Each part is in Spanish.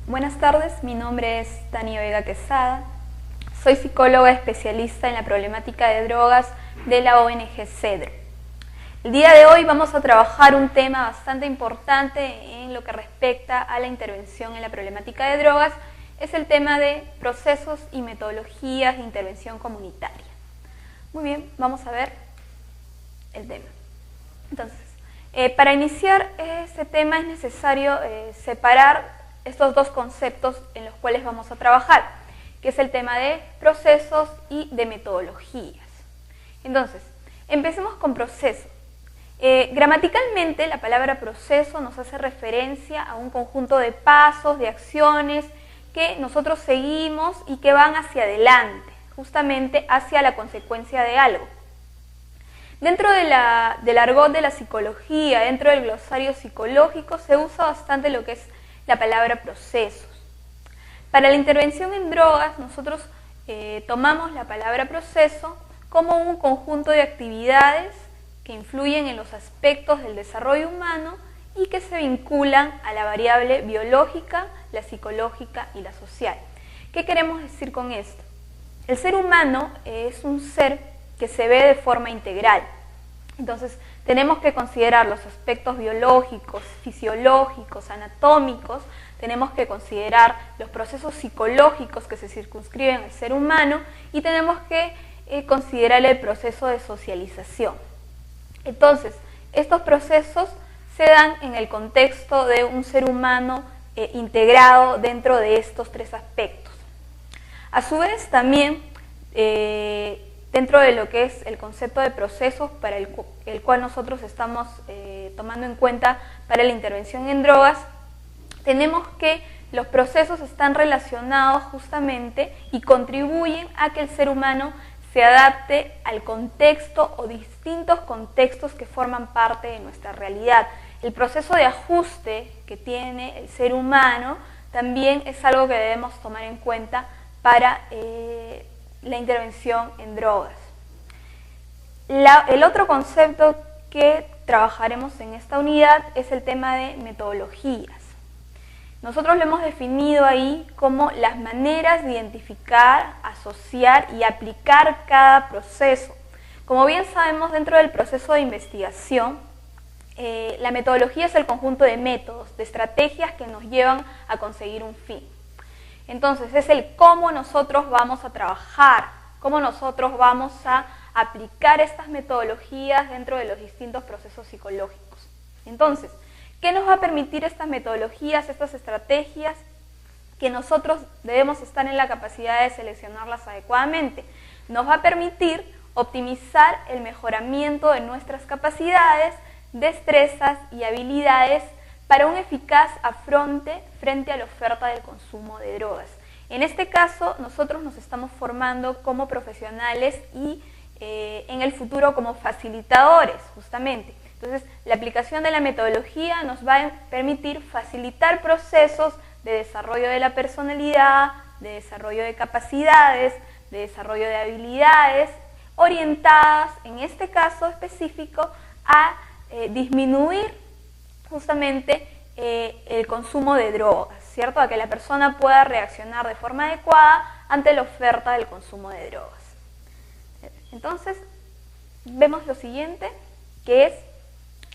Buenas tardes, mi nombre es Tania Vega Quesada. Soy psicóloga especialista en la problemática de drogas de la ONG CEDRO. El día de hoy vamos a trabajar un tema bastante importante en lo que respecta a la intervención en la problemática de drogas. Es el tema de procesos y metodologías de intervención comunitaria. Muy bien, vamos a ver el tema. Entonces, para iniciar este tema es necesario separar estos dos conceptos en los cuales vamos a trabajar, que es el tema de procesos y de metodologías. Entonces, empecemos con proceso. Gramaticalmente, la palabra proceso nos hace referencia a un conjunto de pasos, de acciones que nosotros seguimos y que van hacia adelante, justamente hacia la consecuencia de algo. Dentro del argot de la psicología, dentro del glosario psicológico, se usa bastante lo que es la palabra procesos. Para la intervención en drogas, nosotros tomamos la palabra proceso como un conjunto de actividades que influyen en los aspectos del desarrollo humano y que se vinculan a la variable biológica, la psicológica y la social. ¿Qué queremos decir con esto? El ser humano es un ser que se ve de forma integral. Entonces, tenemos que considerar los aspectos biológicos, fisiológicos, anatómicos, tenemos que considerar los procesos psicológicos que se circunscriben al ser humano y tenemos que considerar el proceso de socialización. Entonces, estos procesos se dan en el contexto de un ser humano integrado dentro de estos tres aspectos. A su vez, también dentro de lo que es el concepto de procesos para el cual nosotros estamos tomando en cuenta para la intervención en drogas, tenemos que los procesos están relacionados justamente y contribuyen a que el ser humano se adapte al contexto o distintos contextos que forman parte de nuestra realidad. El proceso de ajuste que tiene el ser humano también es algo que debemos tomar en cuenta para la intervención en drogas. El otro concepto que trabajaremos en esta unidad es el tema de metodologías. Nosotros lo hemos definido ahí como las maneras de identificar, asociar y aplicar cada proceso. Como bien sabemos, dentro del proceso de investigación, la metodología es el conjunto de métodos, de estrategias que nos llevan a conseguir un fin. Entonces, es el cómo nosotros vamos a trabajar, cómo nosotros vamos a aplicar estas metodologías dentro de los distintos procesos psicológicos. Entonces, ¿qué nos va a permitir estas metodologías, estas estrategias? Que nosotros debemos estar en la capacidad de seleccionarlas adecuadamente. Nos va a permitir optimizar el mejoramiento de nuestras capacidades, destrezas y habilidades para un eficaz afronte frente a la oferta del consumo de drogas. En este caso, nosotros nos estamos formando como profesionales y en el futuro como facilitadores, justamente. Entonces, la aplicación de la metodología nos va a permitir facilitar procesos de desarrollo de la personalidad, de desarrollo de capacidades, de desarrollo de habilidades, orientadas, en este caso específico, a disminuir justamente el consumo de drogas, ¿cierto? A que la persona pueda reaccionar de forma adecuada ante la oferta del consumo de drogas. Entonces, vemos lo siguiente, que es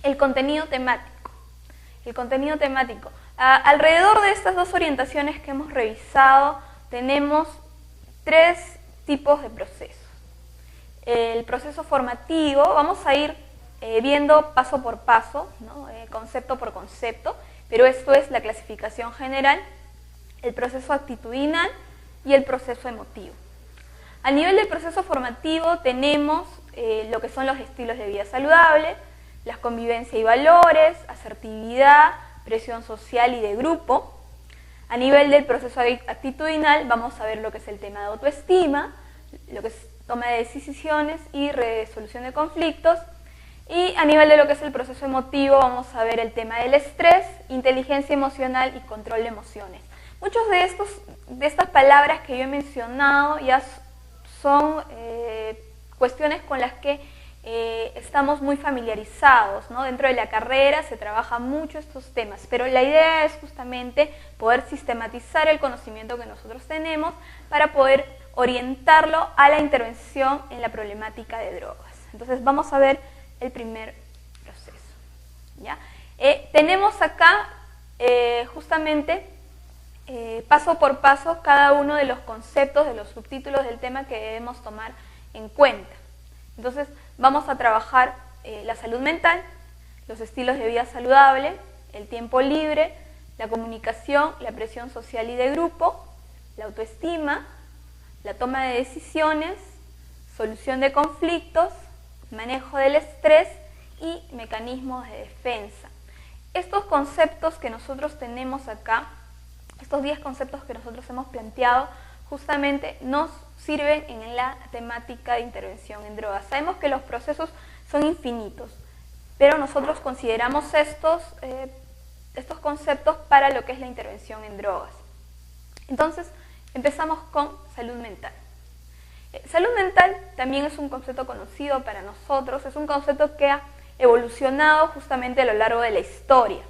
el contenido temático. El contenido temático. Alrededor de estas dos orientaciones que hemos revisado, tenemos tres tipos de procesos. El proceso formativo, vamos a ir viendo paso por paso, ¿no? Concepto por concepto, pero esto es la clasificación general, el proceso actitudinal y el proceso emotivo. A nivel del proceso formativo tenemos lo que son los estilos de vida saludable, la convivencia y valores, asertividad, presión social y de grupo. A nivel del proceso actitudinal vamos a ver lo que es el tema de autoestima, lo que es toma de decisiones y resolución de conflictos. Y a nivel de lo que es el proceso emotivo vamos a ver el tema del estrés, inteligencia emocional y control de emociones. Muchos de estas palabras que yo he mencionado ya son cuestiones con las que estamos muy familiarizados, ¿no? Dentro de la carrera se trabaja mucho estos temas, pero la idea es justamente poder sistematizar el conocimiento que nosotros tenemos para poder orientarlo a la intervención en la problemática de drogas. Entonces vamos a ver el primer proceso, ¿ya? Tenemos acá justamente paso por paso cada uno de los conceptos, de los subtítulos del tema que debemos tomar en cuenta. Entonces vamos a trabajar la salud mental, los estilos de vida saludable, el tiempo libre, la comunicación, la presión social y de grupo, la autoestima, la toma de decisiones, solución de conflictos, manejo del estrés y mecanismos de defensa. Estos conceptos que nosotros tenemos acá, estos 10 conceptos que nosotros hemos planteado, justamente nos sirven en la temática de intervención en drogas. Sabemos que los procesos son infinitos, pero nosotros consideramos estos conceptos para lo que es la intervención en drogas. Entonces, empezamos con salud mental. Salud mental también es un concepto conocido para nosotros, es un concepto que ha evolucionado justamente a lo largo de la historia.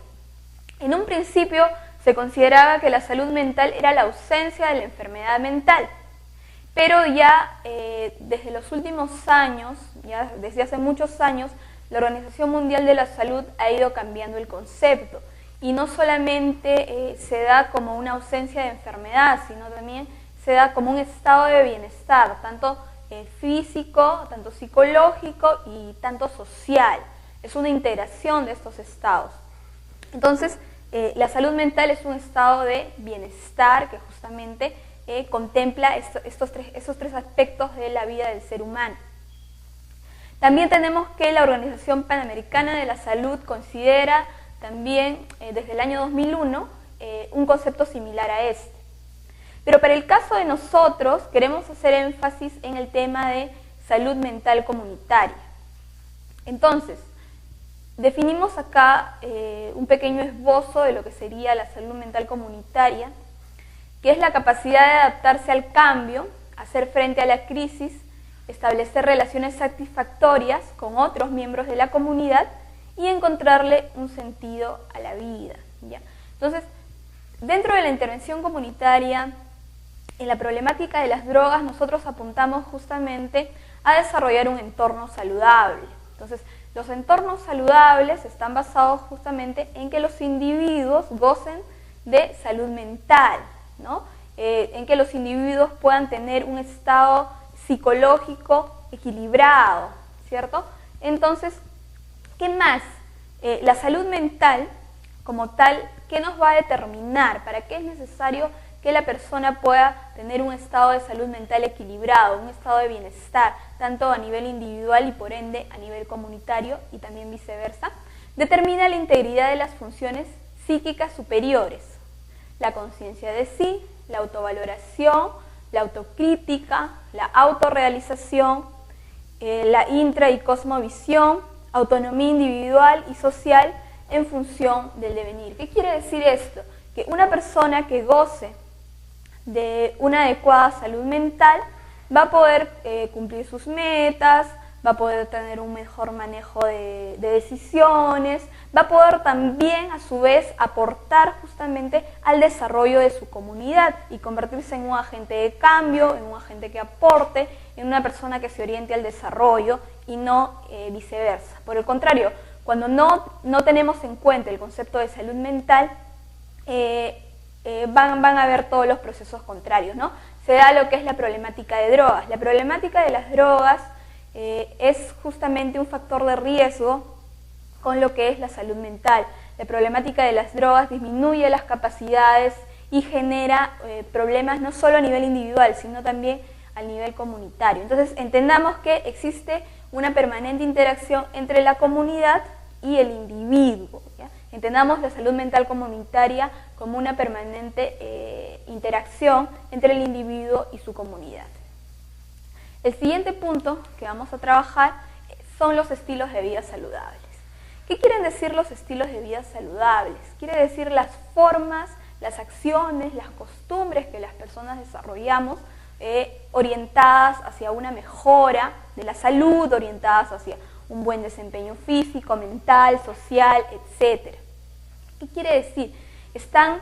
En un principio se consideraba que la salud mental era la ausencia de la enfermedad mental, pero ya desde los últimos años, ya desde hace muchos años, la Organización Mundial de la Salud ha ido cambiando el concepto y no solamente se da como una ausencia de enfermedad, sino también se da como un estado de bienestar, tanto físico, tanto psicológico y tanto social. Es una integración de estos estados. Entonces, la salud mental es un estado de bienestar que justamente contempla esos tres aspectos de la vida del ser humano. También tenemos que la Organización Panamericana de la Salud considera también desde el año 2001 un concepto similar a este. Pero para el caso de nosotros queremos hacer énfasis en el tema de salud mental comunitaria. Entonces, definimos acá un pequeño esbozo de lo que sería la salud mental comunitaria, que es la capacidad de adaptarse al cambio, hacer frente a la crisis, establecer relaciones satisfactorias con otros miembros de la comunidad y encontrarle un sentido a la vida, ¿ya? Entonces, dentro de la intervención comunitaria, en la problemática de las drogas, nosotros apuntamos justamente a desarrollar un entorno saludable. Entonces, los entornos saludables están basados justamente en que los individuos gocen de salud mental, ¿no? En que los individuos puedan tener un estado psicológico equilibrado, ¿cierto? Entonces, ¿qué más? La salud mental como tal, ¿qué nos va a determinar? ¿Para qué es necesario que la persona pueda tener un estado de salud mental equilibrado, un estado de bienestar, tanto a nivel individual y por ende a nivel comunitario y también viceversa? Determina la integridad de las funciones psíquicas superiores, la conciencia de sí, la autovaloración, la autocrítica, la autorrealización, la intra y cosmovisión, autonomía individual y social en función del devenir. ¿Qué quiere decir esto? Que una persona que goce de una adecuada salud mental va a poder cumplir sus metas, va a poder tener un mejor manejo de decisiones, va a poder también a su vez aportar justamente al desarrollo de su comunidad y convertirse en un agente de cambio, en un agente que aporte, en una persona que se oriente al desarrollo y no viceversa. Por el contrario, cuando no tenemos en cuenta el concepto de salud mental, van a haber todos los procesos contrarios, ¿no? Se da lo que es la problemática de drogas. La problemática de las drogas es justamente un factor de riesgo con lo que es la salud mental. La problemática de las drogas disminuye las capacidades y genera problemas no solo a nivel individual, sino también a nivel comunitario. Entonces, entendamos que existe una permanente interacción entre la comunidad y el individuo, ¿ya? Entendamos la salud mental comunitaria como una permanente interacción entre el individuo y su comunidad. El siguiente punto que vamos a trabajar son los estilos de vida saludables. ¿Qué quieren decir los estilos de vida saludables? Quiere decir las formas, las acciones, las costumbres que las personas desarrollamos orientadas hacia una mejora de la salud, orientadas hacia un buen desempeño físico, mental, social, etc. ¿Qué quiere decir? Están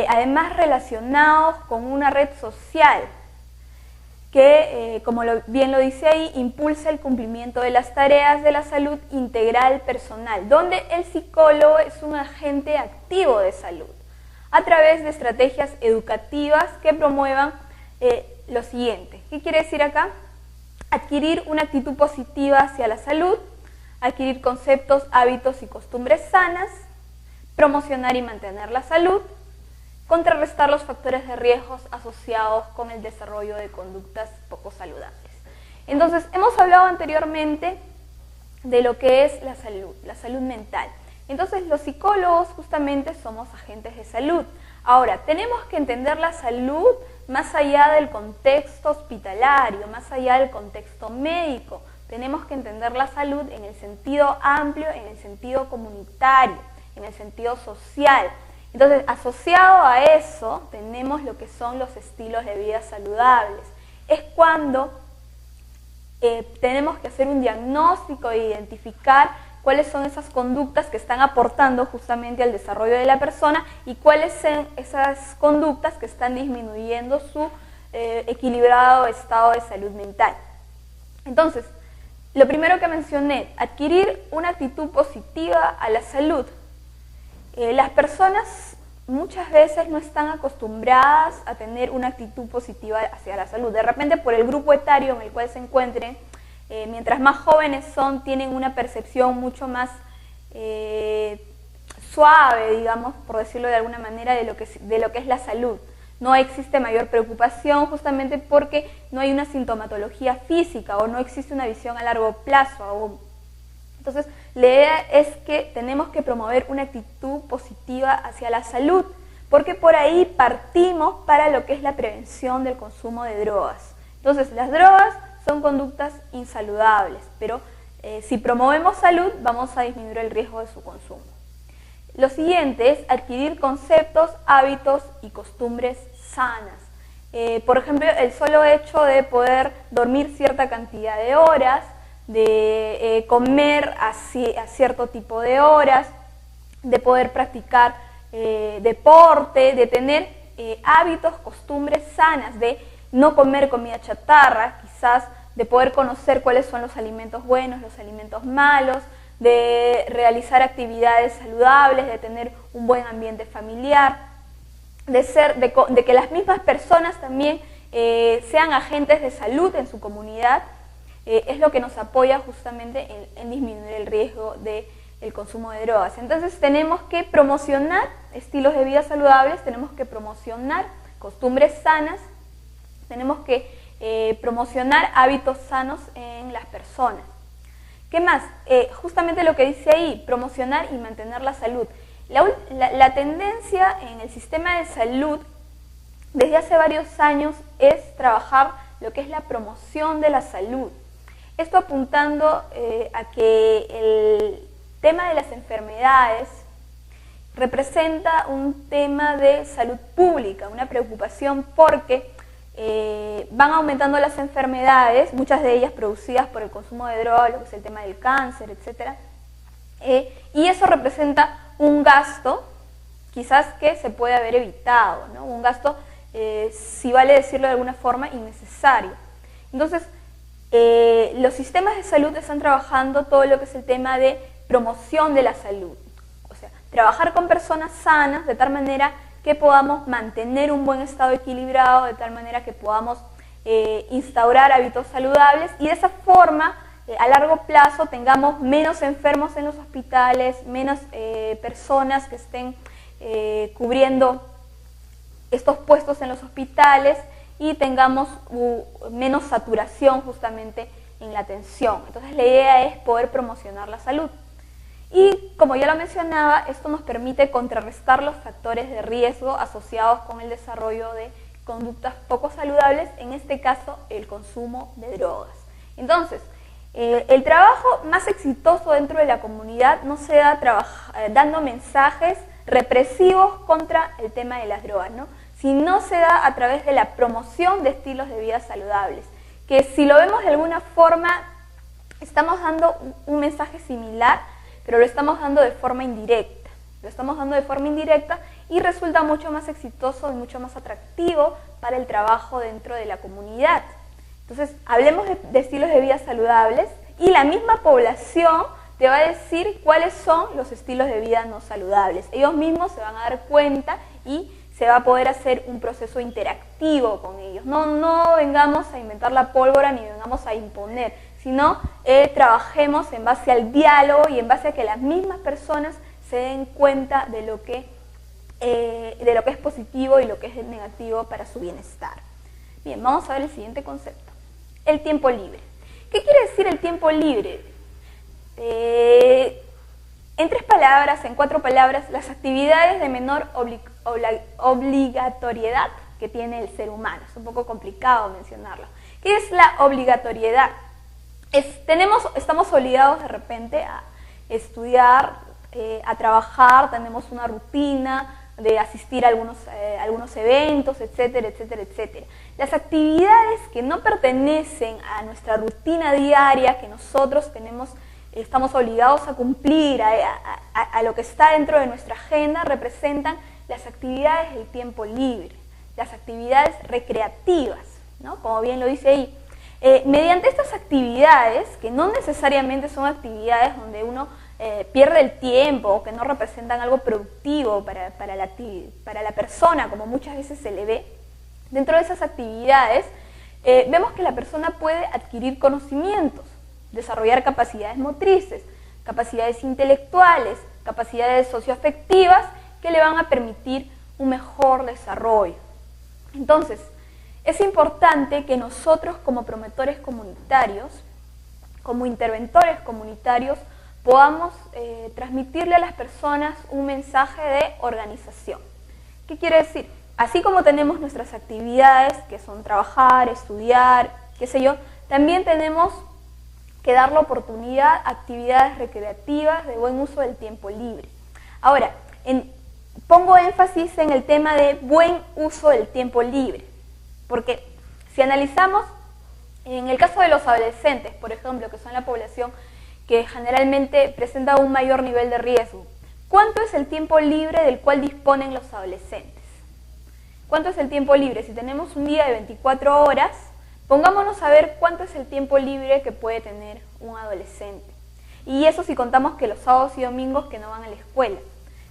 además relacionados con una red social que, como bien lo dice ahí, impulsa el cumplimiento de las tareas de la salud integral personal, donde el psicólogo es un agente activo de salud, a través de estrategias educativas que promuevan lo siguiente. ¿Qué quiere decir acá? Adquirir una actitud positiva hacia la salud, adquirir conceptos, hábitos y costumbres sanas, promocionar y mantener la salud, contrarrestar los factores de riesgos asociados con el desarrollo de conductas poco saludables. Entonces, hemos hablado anteriormente de lo que es la salud mental. Entonces, los psicólogos justamente somos agentes de salud. Ahora, tenemos que entender la salud más allá del contexto hospitalario, más allá del contexto médico. Tenemos que entender la salud en el sentido amplio, en el sentido comunitario, en el sentido social. Entonces, asociado a eso, tenemos lo que son los estilos de vida saludables. Es cuando tenemos que hacer un diagnóstico e identificar cuáles son esas conductas que están aportando justamente al desarrollo de la persona y cuáles son esas conductas que están disminuyendo su equilibrado estado de salud mental. Entonces, lo primero que mencioné, adquirir una actitud positiva a la salud. Las personas muchas veces no están acostumbradas a tener una actitud positiva hacia la salud. De repente, por el grupo etario en el cual se encuentren, mientras más jóvenes son, tienen una percepción mucho más suave, digamos, por decirlo de alguna manera, de lo que es la salud. No existe mayor preocupación justamente porque no hay una sintomatología física o no existe una visión a largo plazo aún. Entonces, la idea es que tenemos que promover una actitud positiva hacia la salud, porque por ahí partimos para lo que es la prevención del consumo de drogas. Entonces, las drogas son conductas insaludables, pero si promovemos salud, vamos a disminuir el riesgo de su consumo. Lo siguiente es adquirir conceptos, hábitos y costumbres sanas. Por ejemplo, el solo hecho de poder dormir cierta cantidad de horas, de comer a cierto tipo de horas, de poder practicar deporte, de tener hábitos, costumbres sanas, de no comer comida chatarra, quizás de poder conocer cuáles son los alimentos buenos, los alimentos malos, de realizar actividades saludables, de tener un buen ambiente familiar, de que las mismas personas también sean agentes de salud en su comunidad. Es lo que nos apoya justamente en disminuir el riesgo del consumo de drogas. Entonces tenemos que promocionar estilos de vida saludables, tenemos que promocionar costumbres sanas, tenemos que promocionar hábitos sanos en las personas. ¿Qué más? Justamente lo que dice ahí, promocionar y mantener la salud. La tendencia en el sistema de salud desde hace varios años es trabajar lo que es la promoción de la salud. Esto apuntando a que el tema de las enfermedades representa un tema de salud pública, una preocupación porque van aumentando las enfermedades, muchas de ellas producidas por el consumo de drogas, lo que es el tema del cáncer, etc. Y eso representa un gasto, quizás que se puede haber evitado, ¿no? Un gasto, si vale decirlo de alguna forma, innecesario. Entonces, los sistemas de salud están trabajando todo lo que es el tema de promoción de la salud, o sea, trabajar con personas sanas de tal manera que podamos mantener un buen estado equilibrado, de tal manera que podamos instaurar hábitos saludables y de esa forma, a largo plazo, tengamos menos enfermos en los hospitales, menos personas que estén cubriendo estos puestos en los hospitales y tengamos menos saturación justamente en la atención. Entonces la idea es poder promocionar la salud. Y como ya lo mencionaba, esto nos permite contrarrestar los factores de riesgo asociados con el desarrollo de conductas poco saludables, en este caso el consumo de drogas. Entonces, el trabajo más exitoso dentro de la comunidad no se da dando mensajes represivos contra el tema de las drogas, ¿no? si no se da a través de la promoción de estilos de vida saludables, que si lo vemos de alguna forma, estamos dando un mensaje similar, pero lo estamos dando de forma indirecta. Lo estamos dando de forma indirecta y resulta mucho más exitoso y mucho más atractivo para el trabajo dentro de la comunidad. Entonces, hablemos de estilos de vida saludables y la misma población te va a decir cuáles son los estilos de vida no saludables. Ellos mismos se van a dar cuenta y se va a poder hacer un proceso interactivo con ellos. No vengamos a inventar la pólvora ni vengamos a imponer, sino trabajemos en base al diálogo y en base a que las mismas personas se den cuenta de lo que es positivo y lo que es negativo para su bienestar. Bien, vamos a ver el siguiente concepto, el tiempo libre. ¿Qué quiere decir el tiempo libre? En 3 palabras, en 4 palabras, las actividades de menor obligatoriedad que tiene el ser humano. Es un poco complicado mencionarlo. ¿Qué es la obligatoriedad? Estamos obligados de repente a estudiar, a trabajar, tenemos una rutina de asistir a algunos eventos, etcétera, etcétera, etcétera. Las actividades que no pertenecen a nuestra rutina diaria, que nosotros estamos obligados a cumplir, a lo que está dentro de nuestra agenda, representan las actividades del tiempo libre, las actividades recreativas, ¿no? Como bien lo dice ahí. Mediante estas actividades, que no necesariamente son actividades donde uno pierde el tiempo o que no representan algo productivo para la persona, como muchas veces se le ve, dentro de esas actividades vemos que la persona puede adquirir conocimientos, desarrollar capacidades motrices, capacidades intelectuales, capacidades socioafectivas que le van a permitir un mejor desarrollo. Entonces, es importante que nosotros como promotores comunitarios, como interventores comunitarios, podamos transmitirle a las personas un mensaje de organización. ¿Qué quiere decir? Así como tenemos nuestras actividades, que son trabajar, estudiar, qué sé yo, también tenemos que dar la oportunidad a actividades recreativas de buen uso del tiempo libre. Ahora, pongo énfasis en el tema de buen uso del tiempo libre, porque si analizamos, en el caso de los adolescentes, por ejemplo, que son la población que generalmente presenta un mayor nivel de riesgo, ¿cuánto es el tiempo libre del cual disponen los adolescentes? ¿Cuánto es el tiempo libre? Si tenemos un día de 24 horas, pongámonos a ver cuánto es el tiempo libre que puede tener un adolescente. Y eso si contamos que los sábados y domingos que no van a la escuela.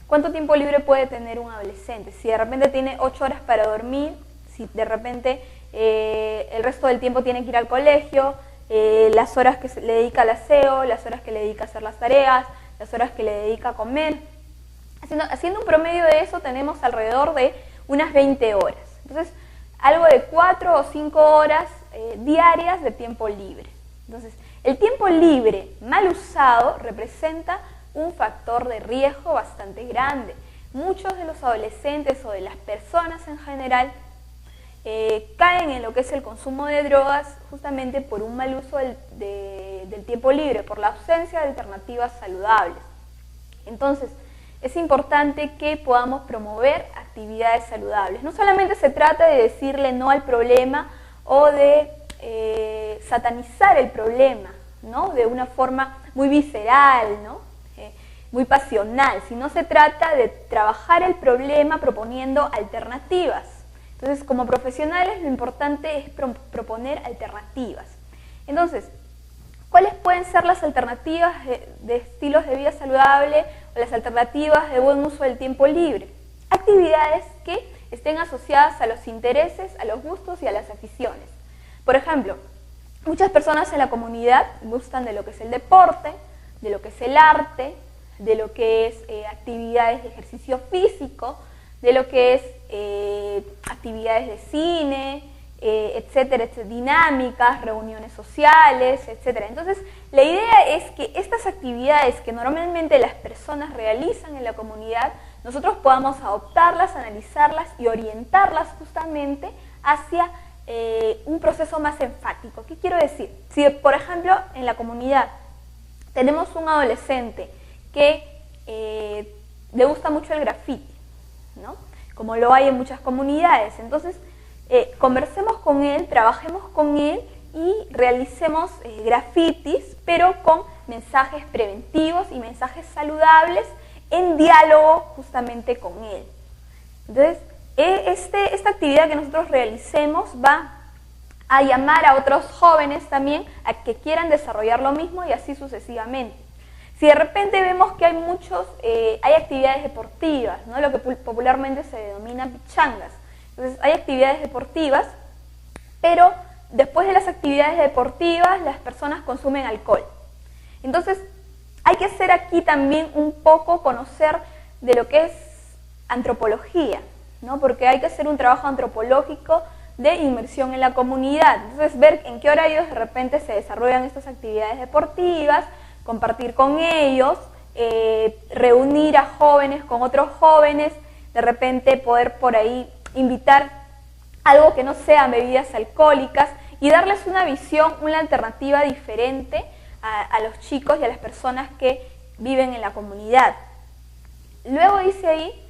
¿Cuánto tiempo libre puede tener un adolescente? Si de repente tiene 8 horas para dormir, si de repente el resto del tiempo tiene que ir al colegio, las horas que le dedica al aseo, las horas que le dedica a hacer las tareas, las horas que le dedica a comer. Haciendo un promedio de eso tenemos alrededor de unas 20 horas. Entonces, algo de 4 o 5 horas diarias de tiempo libre. Entonces, el tiempo libre mal usado representa un factor de riesgo bastante grande. Muchos de los adolescentes o de las personas en general caen en lo que es el consumo de drogas justamente por un mal uso del tiempo libre, por la ausencia de alternativas saludables. Entonces, es importante que podamos promover actividades saludables. No solamente se trata de decirle no al problema o de satanizar el problema, ¿no? De una forma muy visceral, ¿no? Muy pasional, sino se trata de trabajar el problema proponiendo alternativas. Entonces, como profesionales, lo importante es proponer alternativas. Entonces, ¿cuáles pueden ser las alternativas de estilos de vida saludable o las alternativas de buen uso del tiempo libre? Actividades que estén asociadas a los intereses, a los gustos y a las aficiones. Por ejemplo, muchas personas en la comunidad gustan de lo que es el deporte, de lo que es el arte, de lo que es actividades de ejercicio físico, de lo que es actividades de cine, etcétera, dinámicas, reuniones sociales, etcétera. Entonces, la idea es que estas actividades que normalmente las personas realizan en la comunidad, nosotros podamos adoptarlas, analizarlas y orientarlas justamente hacia un proceso más enfático. ¿Qué quiero decir? Si, por ejemplo, en la comunidad tenemos un adolescente que le gusta mucho el graffiti, ¿no? como lo hay en muchas comunidades. Entonces, conversemos con él, trabajemos con él y realicemos grafitis, pero con mensajes preventivos y mensajes saludables en diálogo justamente con él. Entonces, esta actividad que nosotros realicemos va a llamar a otros jóvenes también a que quieran desarrollar lo mismo y así sucesivamente. Si de repente vemos que hay actividades deportivas, ¿no? Lo que popularmente se denomina pichangas. Entonces hay actividades deportivas, pero después de las actividades deportivas las personas consumen alcohol. Entonces hay que hacer aquí también un poco conocer de lo que es antropología, ¿no? Porque hay que hacer un trabajo antropológico de inmersión en la comunidad. Entonces ver en qué horarios de repente se desarrollan estas actividades deportivas, compartir con ellos, reunir a jóvenes con otros jóvenes, de repente poder por ahí invitar algo que no sean bebidas alcohólicas y darles una visión, una alternativa diferente a los chicos y a las personas que viven en la comunidad. Luego dice ahí,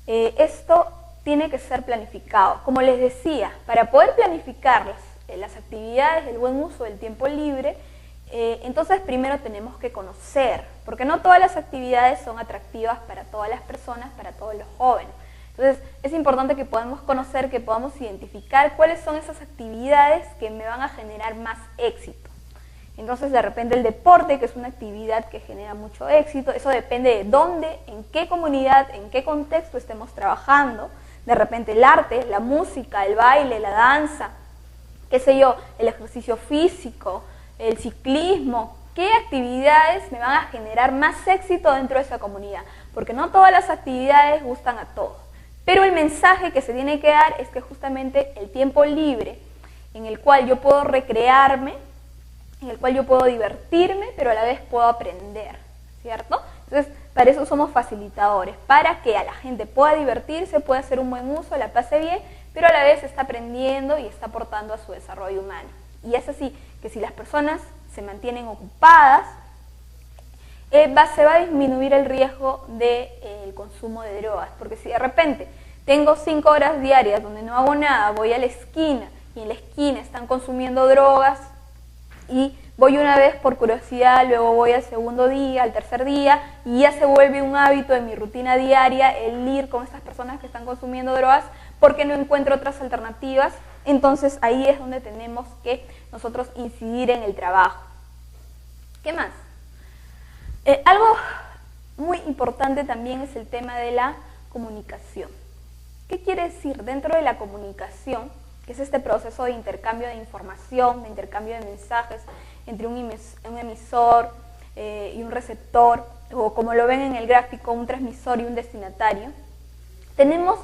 esto tiene que ser planificado. Como les decía, para poder planificar las actividades, el buen uso del tiempo libre, entonces primero tenemos que conocer, porque no todas las actividades son atractivas para todas las personas, para todos los jóvenes. Entonces es importante que podamos conocer, que podamos identificar cuáles son esas actividades que me van a generar más éxito. Entonces de repente el deporte, que es una actividad que genera mucho éxito, eso depende de dónde, en qué comunidad, en qué contexto estemos trabajando. De repente el arte, la música, el baile, la danza, qué sé yo, el ejercicio físico, el ciclismo, qué actividades me van a generar más éxito dentro de esa comunidad, porque no todas las actividades gustan a todos, pero el mensaje que se tiene que dar es que justamente el tiempo libre en el cual yo puedo recrearme, en el cual yo puedo divertirme, pero a la vez puedo aprender, ¿cierto? Entonces, para eso somos facilitadores, para que a la gente pueda divertirse, pueda hacer un buen uso, la pase bien, pero a la vez está aprendiendo y está aportando a su desarrollo humano. Y es así que si las personas se mantienen ocupadas, se va a disminuir el riesgo del consumo de drogas. Porque si de repente tengo 5 horas diarias donde no hago nada, voy a la esquina y en la esquina están consumiendo drogas y voy una vez por curiosidad, luego voy al segundo día, al tercer día y ya se vuelve un hábito de mi rutina diaria el ir con estas personas que están consumiendo drogas porque no encuentro otras alternativas. Entonces ahí es donde tenemos que nosotros incidir en el trabajo. ¿Qué más? Algo muy importante también es el tema de la comunicación. ¿Qué quiere decir? Dentro de la comunicación, que es este proceso de intercambio de información, de intercambio de mensajes entre un emisor y un receptor, o como lo ven en el gráfico, un transmisor y un destinatario, tenemos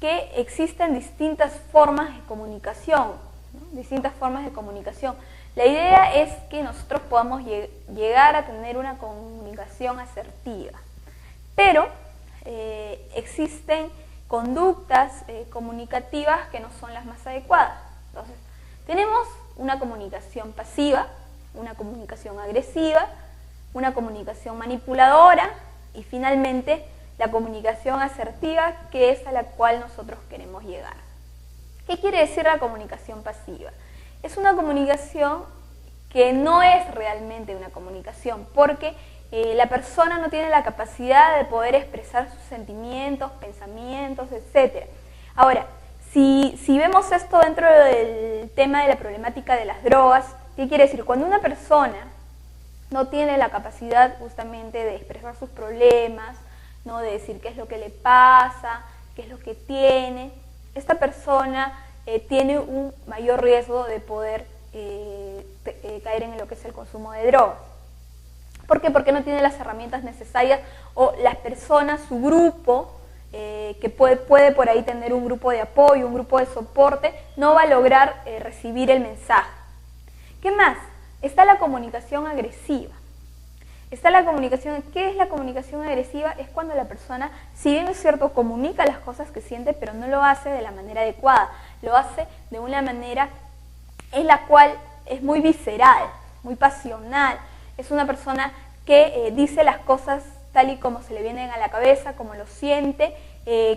que existen distintas formas de comunicación, ¿no? Distintas formas de comunicación. La idea es que nosotros podamos llegar a tener una comunicación asertiva, pero existen conductas comunicativas que no son las más adecuadas. Entonces, tenemos una comunicación pasiva, una comunicación agresiva, una comunicación manipuladora y finalmente la comunicación asertiva, que es a la cual nosotros queremos llegar. ¿Qué quiere decir la comunicación pasiva? Es una comunicación que no es realmente una comunicación, porque la persona no tiene la capacidad de poder expresar sus sentimientos, pensamientos, etc. Ahora, si vemos esto dentro del tema de la problemática de las drogas, ¿qué quiere decir? Cuando una persona no tiene la capacidad justamente de expresar sus problemas, ¿no? De decir qué es lo que le pasa, qué es lo que tiene, esta persona tiene un mayor riesgo de poder caer en lo que es el consumo de drogas. ¿Por qué? Porque no tiene las herramientas necesarias o las personas, su grupo, que puede por ahí tener un grupo de apoyo, un grupo de soporte, no va a lograr recibir el mensaje. ¿Qué más? Está la comunicación agresiva. Está la comunicación. ¿Qué es la comunicación agresiva? Es cuando la persona, si bien es cierto, comunica las cosas que siente, pero no lo hace de la manera adecuada. Lo hace de una manera en la cual es muy visceral, muy pasional. Es una persona que dice las cosas tal y como se le vienen a la cabeza, como lo siente,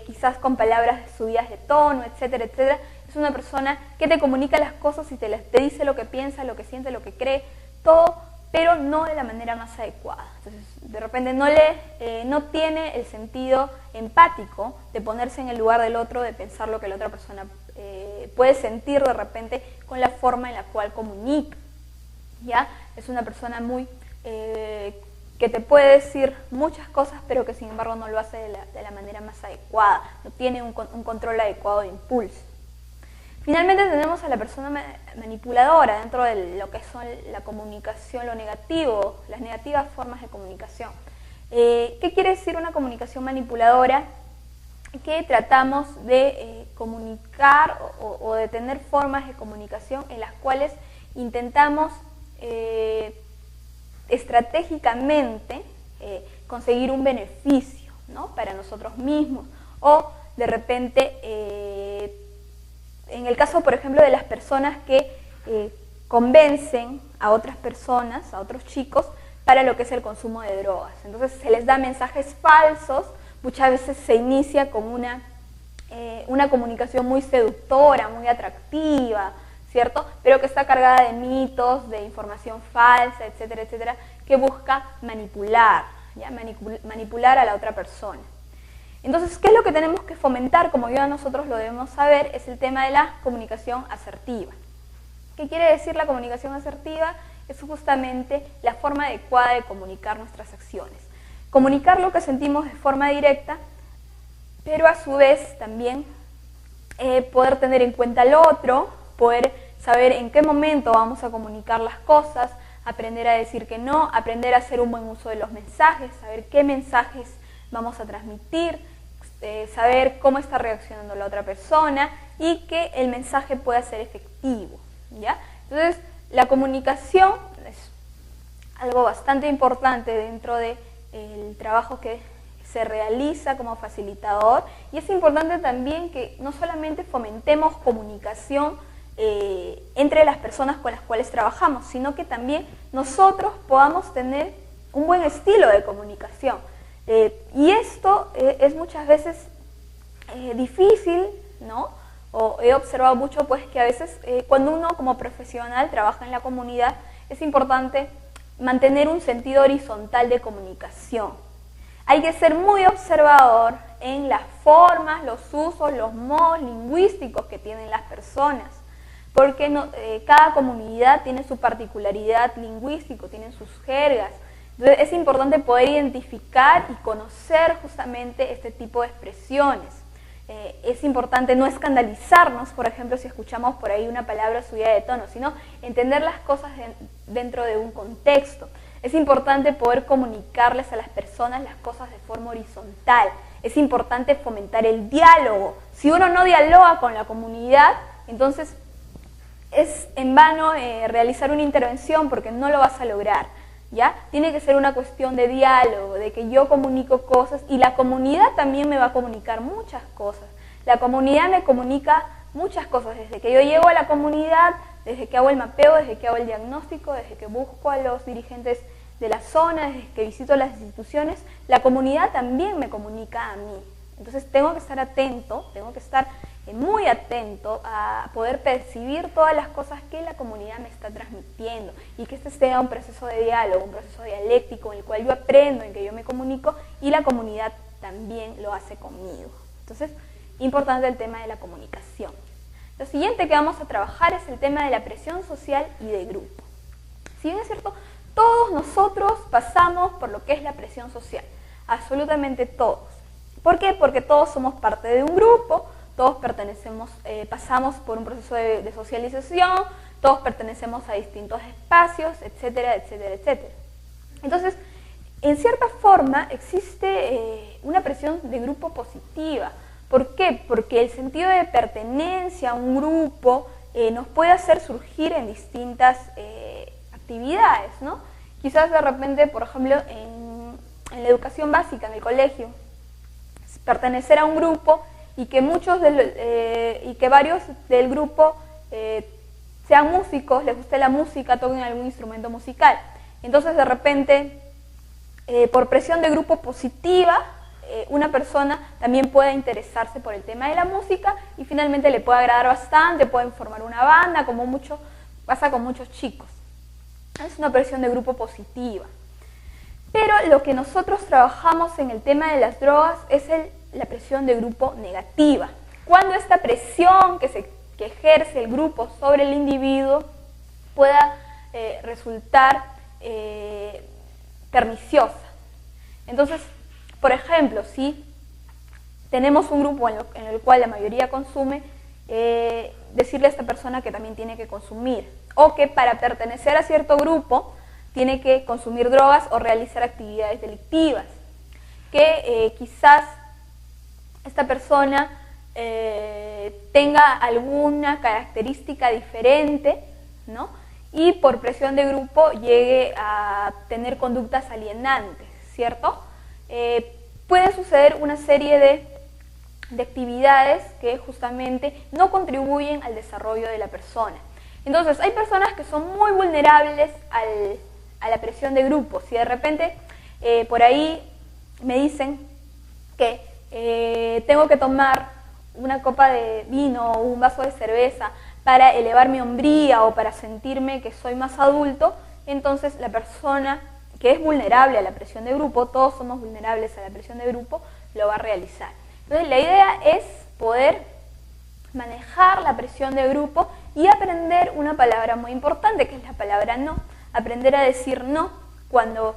quizás con palabras subidas de tono, etcétera, etcétera. Es una persona que te comunica las cosas y te dice lo que piensa, lo que siente, lo que cree, todo, pero no de la manera más adecuada. Entonces, de repente no tiene el sentido empático de ponerse en el lugar del otro, de pensar lo que la otra persona puede sentir de repente con la forma en la cual comunica. ¿Ya? Es una persona muy que te puede decir muchas cosas, pero que sin embargo no lo hace de la manera más adecuada, no tiene un control adecuado de impulso. Finalmente tenemos a la persona manipuladora dentro de lo que son la comunicación, lo negativo, las negativas formas de comunicación. ¿Qué quiere decir una comunicación manipuladora? Que tratamos de comunicar o de tener formas de comunicación en las cuales intentamos estratégicamente conseguir un beneficio, ¿no?, para nosotros mismos, o de repente en el caso, por ejemplo, de las personas que convencen a otras personas, a otros chicos, para lo que es el consumo de drogas. Entonces se les da mensajes falsos, muchas veces se inicia con una comunicación muy seductora, muy atractiva, ¿cierto? Pero que está cargada de mitos, de información falsa, etcétera, etcétera, que busca manipular, ¿ya? Manipular a la otra persona. Entonces, ¿qué es lo que tenemos que fomentar? Como ya nosotros lo debemos saber, es el tema de la comunicación asertiva. ¿Qué quiere decir la comunicación asertiva? Es justamente la forma adecuada de comunicar nuestras acciones. Comunicar lo que sentimos de forma directa, pero a su vez también poder tener en cuenta al otro, poder saber en qué momento vamos a comunicar las cosas, aprender a decir que no, aprender a hacer un buen uso de los mensajes, saber qué mensajes vamos a transmitir, saber cómo está reaccionando la otra persona y que el mensaje pueda ser efectivo, ¿ya? Entonces, la comunicación es algo bastante importante dentro del trabajo que se realiza como facilitador, y es importante también que no solamente fomentemos comunicación entre las personas con las cuales trabajamos, sino que también nosotros podamos tener un buen estilo de comunicación. Y esto es muchas veces difícil, ¿no? O he observado mucho pues que a veces cuando uno como profesional trabaja en la comunidad es importante mantener un sentido horizontal de comunicación. Hay que ser muy observador en las formas, los usos, los modos lingüísticos que tienen las personas, porque cada comunidad tiene su particularidad lingüística, tienen sus jergas. Entonces es importante poder identificar y conocer justamente este tipo de expresiones. Es importante no escandalizarnos, por ejemplo, si escuchamos por ahí una palabra subida de tono, sino entender las cosas dentro de un contexto. Es importante poder comunicarles a las personas las cosas de forma horizontal. Es importante fomentar el diálogo. Si uno no dialoga con la comunidad, entonces es en vano realizar una intervención porque no lo vas a lograr, ¿ya? Tiene que ser una cuestión de diálogo, de que yo comunico cosas y la comunidad también me va a comunicar muchas cosas. La comunidad me comunica muchas cosas, desde que yo llego a la comunidad, desde que hago el mapeo, desde que hago el diagnóstico, desde que busco a los dirigentes de la zona, desde que visito las instituciones, la comunidad también me comunica a mí. Entonces tengo que estar atento, tengo que estar muy atento a poder percibir todas las cosas que la comunidad me está transmitiendo y que este sea un proceso de diálogo, un proceso dialéctico en el cual yo aprendo, en que yo me comunico y la comunidad también lo hace conmigo. Entonces, importante el tema de la comunicación. Lo siguiente que vamos a trabajar es el tema de la presión social y de grupo. Si bien es cierto, todos nosotros pasamos por lo que es la presión social, absolutamente todos. ¿Por qué? Porque todos somos parte de un grupo, todos pasamos por un proceso de socialización, todos pertenecemos a distintos espacios, etcétera, etcétera, etcétera. Entonces, en cierta forma existe una presión de grupo positiva. ¿Por qué? Porque el sentido de pertenencia a un grupo nos puede hacer surgir en distintas actividades, ¿no? Quizás de repente, por ejemplo, en la educación básica, en el colegio, pertenecer a un grupo y que varios del grupo sean músicos, les guste la música, toquen algún instrumento musical. Entonces, de repente, por presión de grupo positiva, una persona también pueda interesarse por el tema de la música y finalmente le pueda agradar bastante, pueden formar una banda, como mucho pasa con muchos chicos. Es una presión de grupo positiva. Pero lo que nosotros trabajamos en el tema de las drogas es la presión de grupo negativa. Cuando esta presión que ejerce el grupo sobre el individuo pueda resultar perniciosa. Entonces, por ejemplo, si tenemos un grupo en el cual la mayoría consume, decirle a esta persona que también tiene que consumir, o que para pertenecer a cierto grupo tiene que consumir drogas o realizar actividades delictivas, que quizás esta persona tenga alguna característica diferente, ¿no? Y por presión de grupo llegue a tener conductas alienantes, ¿cierto? Puede suceder una serie de actividades que justamente no contribuyen al desarrollo de la persona. Entonces, hay personas que son muy vulnerables a la presión de grupo. Si de repente por ahí me dicen que tengo que tomar una copa de vino o un vaso de cerveza para elevar mi hombría o para sentirme que soy más adulto, entonces la persona que es vulnerable a la presión de grupo, todos somos vulnerables a la presión de grupo, lo va a realizar. Entonces la idea es poder manejar la presión de grupo y aprender una palabra muy importante, que es la palabra no. Aprender a decir no cuando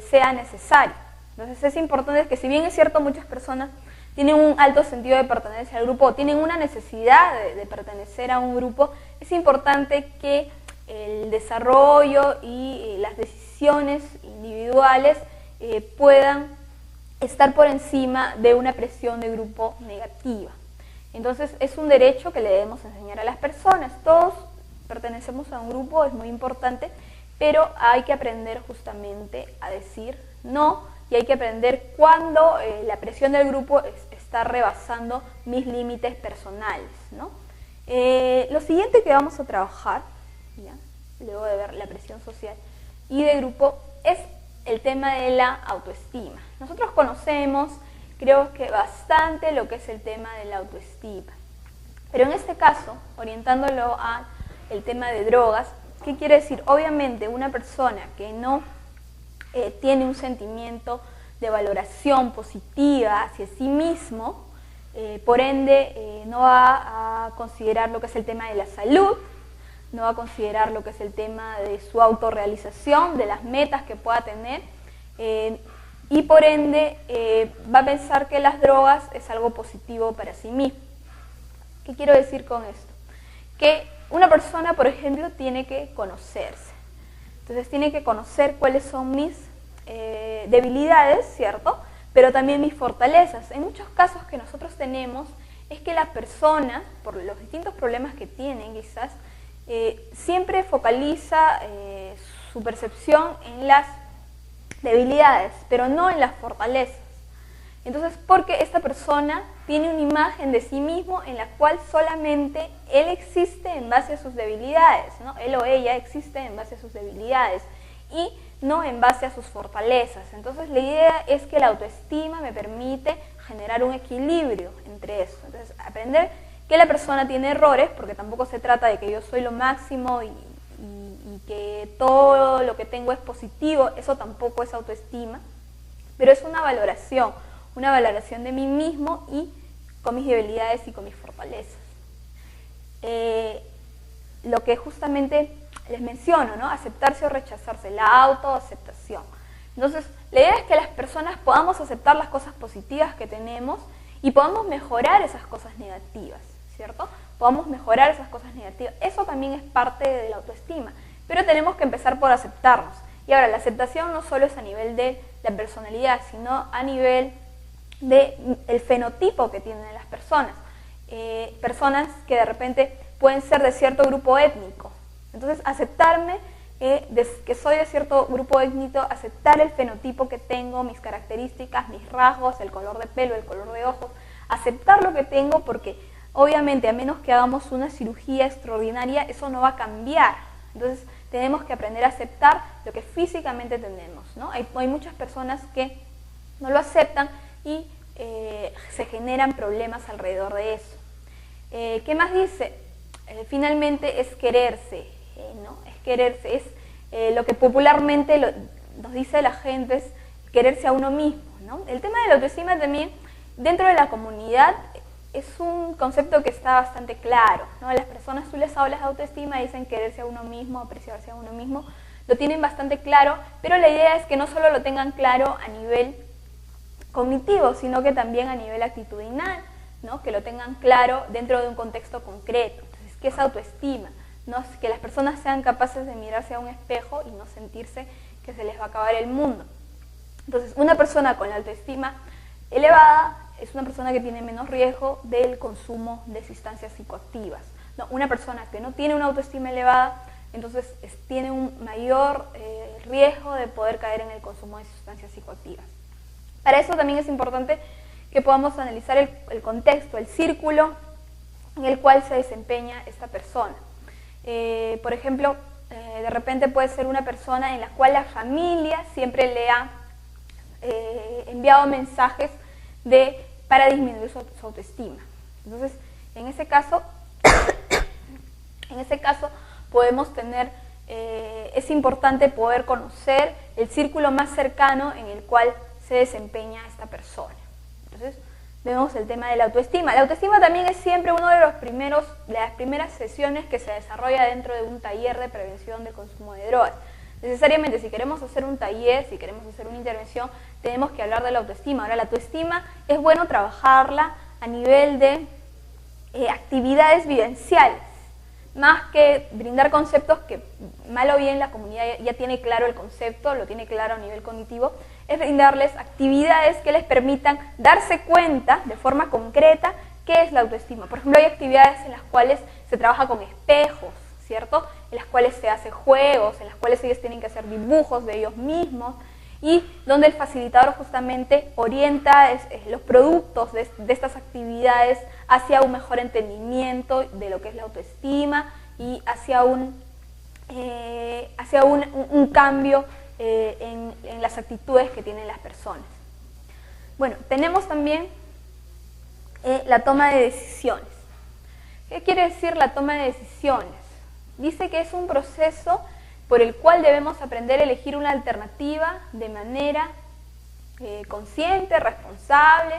sea necesario. Entonces es importante que, si bien es cierto, muchas personas tienen un alto sentido de pertenencia al grupo o tienen una necesidad de pertenecer a un grupo, es importante que el desarrollo y las decisiones individuales puedan estar por encima de una presión de grupo negativa. Entonces es un derecho que le debemos enseñar a las personas. Todos pertenecemos a un grupo, es muy importante, pero hay que aprender justamente a decir no, y hay que aprender cuando la presión del grupo está rebasando mis límites personales, ¿no? Lo siguiente que vamos a trabajar, ¿ya?, luego de ver la presión social y de grupo, es el tema de la autoestima. Nosotros conocemos, creo que bastante, lo que es el tema de la autoestima, pero en este caso, orientándolo al tema de drogas, ¿qué quiere decir? Obviamente una persona que no tiene un sentimiento de valoración positiva hacia sí mismo, por ende no va a considerar lo que es el tema de la salud, no va a considerar lo que es el tema de su autorrealización, de las metas que pueda tener, y por ende va a pensar que las drogas es algo positivo para sí mismo. ¿Qué quiero decir con esto? Que una persona, por ejemplo, tiene que conocerse. Entonces tiene que conocer cuáles son mis debilidades, ¿cierto?, pero también mis fortalezas. En muchos casos que nosotros tenemos es que la persona, por los distintos problemas que tienen quizás, siempre focaliza su percepción en las debilidades, pero no en las fortalezas. Entonces, porque esta persona tiene una imagen de sí mismo en la cual solamente él existe en base a sus debilidades, ¿no? Él o ella existe en base a sus debilidades y no en base a sus fortalezas. Entonces, la idea es que la autoestima me permite generar un equilibrio entre eso. Entonces, aprender que la persona tiene errores, porque tampoco se trata de que yo soy lo máximo y que todo lo que tengo es positivo, eso tampoco es autoestima, pero es una valoración de mí mismo y con mis debilidades y con mis fortalezas. Lo que justamente les menciono, ¿no?, aceptarse o rechazarse, la autoaceptación. Entonces, la idea es que las personas podamos aceptar las cosas positivas que tenemos y podamos mejorar esas cosas negativas, ¿cierto? Podamos mejorar esas cosas negativas. Eso también es parte de la autoestima, pero tenemos que empezar por aceptarnos. Y ahora, la aceptación no solo es a nivel de la personalidad, sino a nivel del fenotipo que tienen las personas. Personas que de repente pueden ser de cierto grupo étnico. Entonces, aceptarme que soy de cierto grupo étnico, aceptar el fenotipo que tengo, mis características, mis rasgos, el color de pelo, el color de ojos, aceptar lo que tengo, porque obviamente a menos que hagamos una cirugía extraordinaria, eso no va a cambiar. Entonces, tenemos que aprender a aceptar lo que físicamente tenemos, ¿no? Hay muchas personas que no lo aceptan y se generan problemas alrededor de eso. ¿Qué más dice? Finalmente es quererse, ¿no? Es quererse, es lo que popularmente nos dice la gente, es quererse a uno mismo, ¿no? El tema de la autoestima también, dentro de la comunidad, es un concepto que está bastante claro, ¿no? Las personas, tú les hablas de autoestima y dicen quererse a uno mismo, apreciarse a uno mismo, lo tienen bastante claro, pero la idea es que no solo lo tengan claro a nivel cognitivo, sino que también a nivel actitudinal, ¿no? Que lo tengan claro dentro de un contexto concreto. Entonces, ¿qué es autoestima? ¿No? Que las personas sean capaces de mirarse a un espejo y no sentirse que se les va a acabar el mundo. Entonces, una persona con la autoestima elevada es una persona que tiene menos riesgo del consumo de sustancias psicoactivas, ¿no? Una persona que no tiene una autoestima elevada, entonces tiene un mayor riesgo de poder caer en el consumo de sustancias psicoactivas. Para eso también es importante que podamos analizar el contexto, el círculo en el cual se desempeña esta persona. Por ejemplo, de repente puede ser una persona en la cual la familia siempre le ha enviado mensajes para disminuir su autoestima. Entonces, en ese caso podemos tener, es importante poder conocer el círculo más cercano en el cual se desempeña esta persona. Entonces, vemos el tema de la autoestima. La autoestima también es siempre uno de las primeras sesiones que se desarrolla dentro de un taller de prevención del consumo de drogas. Necesariamente, si queremos hacer un taller, si queremos hacer una intervención, tenemos que hablar de la autoestima. Ahora, la autoestima es bueno trabajarla a nivel de actividades vivenciales, más que brindar conceptos que mal o bien la comunidad ya tiene claro el concepto, lo tiene claro a nivel cognitivo, es brindarles actividades que les permitan darse cuenta de forma concreta qué es la autoestima. Por ejemplo, hay actividades en las cuales se trabaja con espejos, ¿cierto? En las cuales se hace juegos, en las cuales ellos tienen que hacer dibujos de ellos mismos y donde el facilitador justamente orienta los productos de estas actividades hacia un mejor entendimiento de lo que es la autoestima y hacia un cambio en las actitudes que tienen las personas. Bueno, tenemos también la toma de decisiones. ¿Qué quiere decir la toma de decisiones? Dice que es un proceso por el cual debemos aprender a elegir una alternativa de manera consciente, responsable,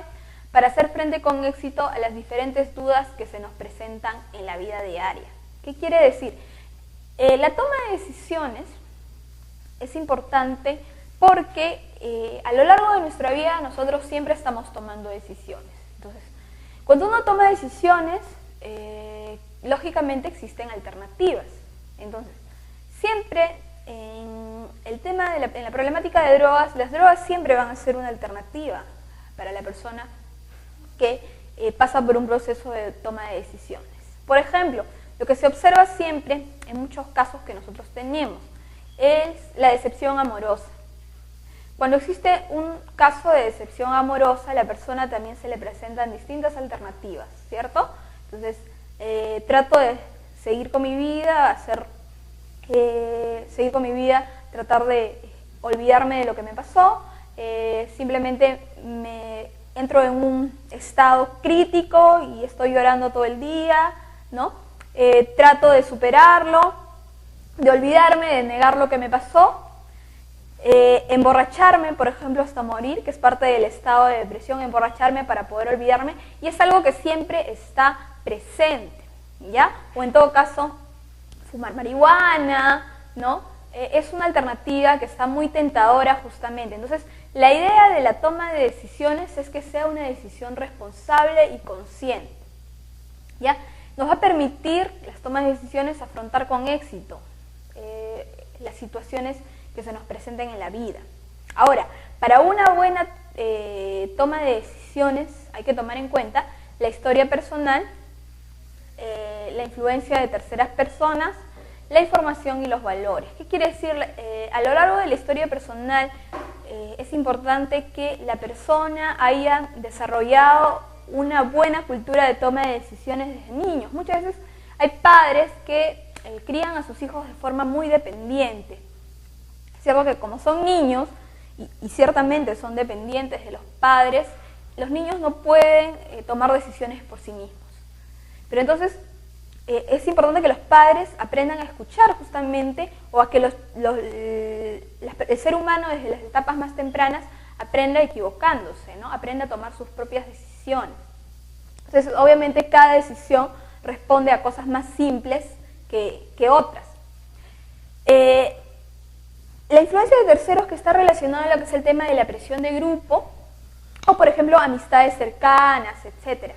para hacer frente con éxito a las diferentes dudas que se nos presentan en la vida diaria. ¿Qué quiere decir? La toma de decisiones es importante porque a lo largo de nuestra vida nosotros siempre estamos tomando decisiones. Entonces, cuando uno toma decisiones, lógicamente existen alternativas. Entonces, siempre en el tema en la problemática de drogas, las drogas siempre van a ser una alternativa para la persona que pasa por un proceso de toma de decisiones. Por ejemplo, lo que se observa siempre en muchos casos que nosotros tenemos es la decepción amorosa. Cuando existe un caso de decepción amorosa, a la persona también se le presentan distintas alternativas, ¿cierto? Entonces, trato de seguir con mi vida, tratar de olvidarme de lo que me pasó, simplemente me entro en un estado crítico y estoy llorando todo el día, ¿no? Trato de superarlo, de olvidarme, de negar lo que me pasó, emborracharme, por ejemplo, hasta morir, que es parte del estado de depresión, emborracharme para poder olvidarme, y es algo que siempre está presente, ¿ya? O en todo caso, fumar marihuana, ¿no? Es una alternativa que está muy tentadora justamente. Entonces, la idea de la toma de decisiones es que sea una decisión responsable y consciente, ¿ya? Nos va a permitir las tomas de decisiones afrontar con éxito las situaciones que se nos presenten en la vida. Ahora, para una buena toma de decisiones hay que tomar en cuenta la historia personal, la influencia de terceras personas, la información y los valores. ¿Qué quiere decir? A lo largo de la historia personal es importante que la persona haya desarrollado una buena cultura de toma de decisiones desde niños. Muchas veces hay padres que crían a sus hijos de forma muy dependiente. Es cierto que como son niños y ciertamente son dependientes de los padres, los niños no pueden tomar decisiones por sí mismos. Pero entonces es importante que los padres aprendan a escuchar justamente, o a que el ser humano desde las etapas más tempranas aprenda equivocándose, ¿no? Aprenda a tomar sus propias decisiones. Entonces, obviamente, cada decisión responde a cosas más simples que otras. La influencia de terceros, que está relacionada a lo que es el tema de la presión de grupo, o por ejemplo amistades cercanas, etc.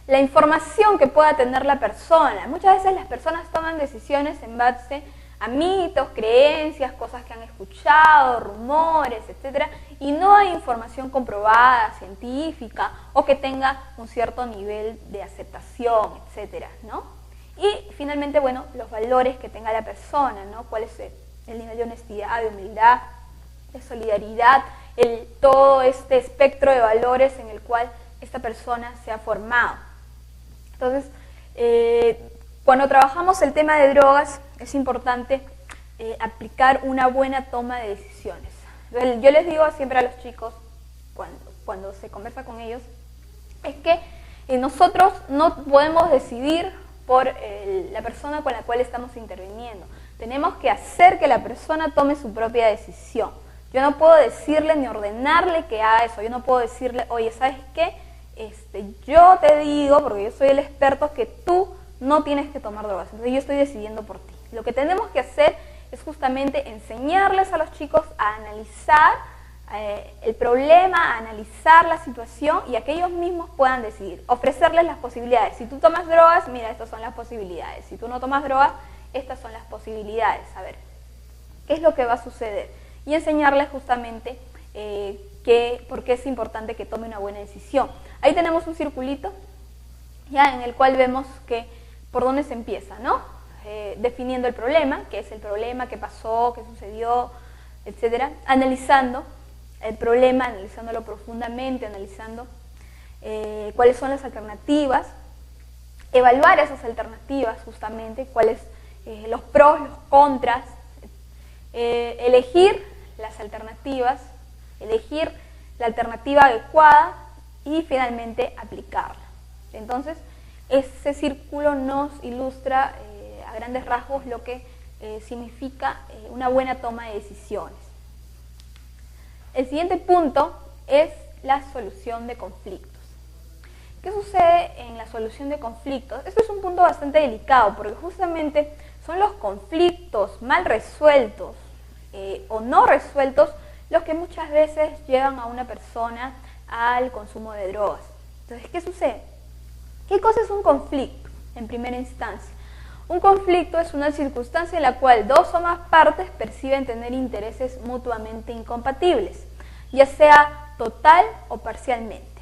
La información que pueda tener la persona. Muchas veces las personas toman decisiones en base a mitos, creencias, cosas que han escuchado, rumores, etc. Y no hay información comprobada, científica, o que tenga un cierto nivel de aceptación, etc., ¿no? Y finalmente, bueno, los valores que tenga la persona, ¿no? ¿Cuál es el nivel de honestidad, de humildad, de solidaridad, todo este espectro de valores en el cual esta persona se ha formado? Entonces, cuando trabajamos el tema de drogas, es importante aplicar una buena toma de decisiones. Yo les digo siempre a los chicos, cuando se conversa con ellos, es que nosotros no podemos decidir por la persona con la cual estamos interviniendo. Tenemos que hacer que la persona tome su propia decisión. Yo no puedo decirle ni ordenarle que haga eso. Yo no puedo decirle, oye, ¿sabes qué? Yo te digo, porque yo soy el experto, que tú no tienes que tomar drogas. Entonces yo estoy decidiendo por ti. Lo que tenemos que hacer es justamente enseñarles a los chicos a analizar el problema, a analizar la situación, y a que ellos mismos puedan decidir. Ofrecerles las posibilidades. Si tú tomas drogas, mira, estas son las posibilidades. Si tú no tomas drogas, estas son las posibilidades. A ver, ¿qué es lo que va a suceder? Y enseñarles justamente por qué es importante que tome una buena decisión. Ahí tenemos un circulito, ya, en el cual vemos que por dónde se empieza, ¿no? Definiendo el problema, qué es el problema, qué pasó, qué sucedió, etcétera. Analizando el problema, analizándolo profundamente, analizando cuáles son las alternativas, evaluar esas alternativas justamente, cuáles los pros, los contras, elegir las alternativas, elegir la alternativa adecuada y finalmente aplicarla. Entonces, ese círculo nos ilustra a grandes rasgos lo que significa una buena toma de decisiones. El siguiente punto es la solución de conflictos. ¿Qué sucede en la solución de conflictos? Esto es un punto bastante delicado, porque justamente son los conflictos mal resueltos o no resueltos los que muchas veces llevan a una persona al consumo de drogas. Entonces, ¿qué sucede? ¿Qué cosa es un conflicto en primera instancia? Un conflicto es una circunstancia en la cual dos o más partes perciben tener intereses mutuamente incompatibles, ya sea total o parcialmente,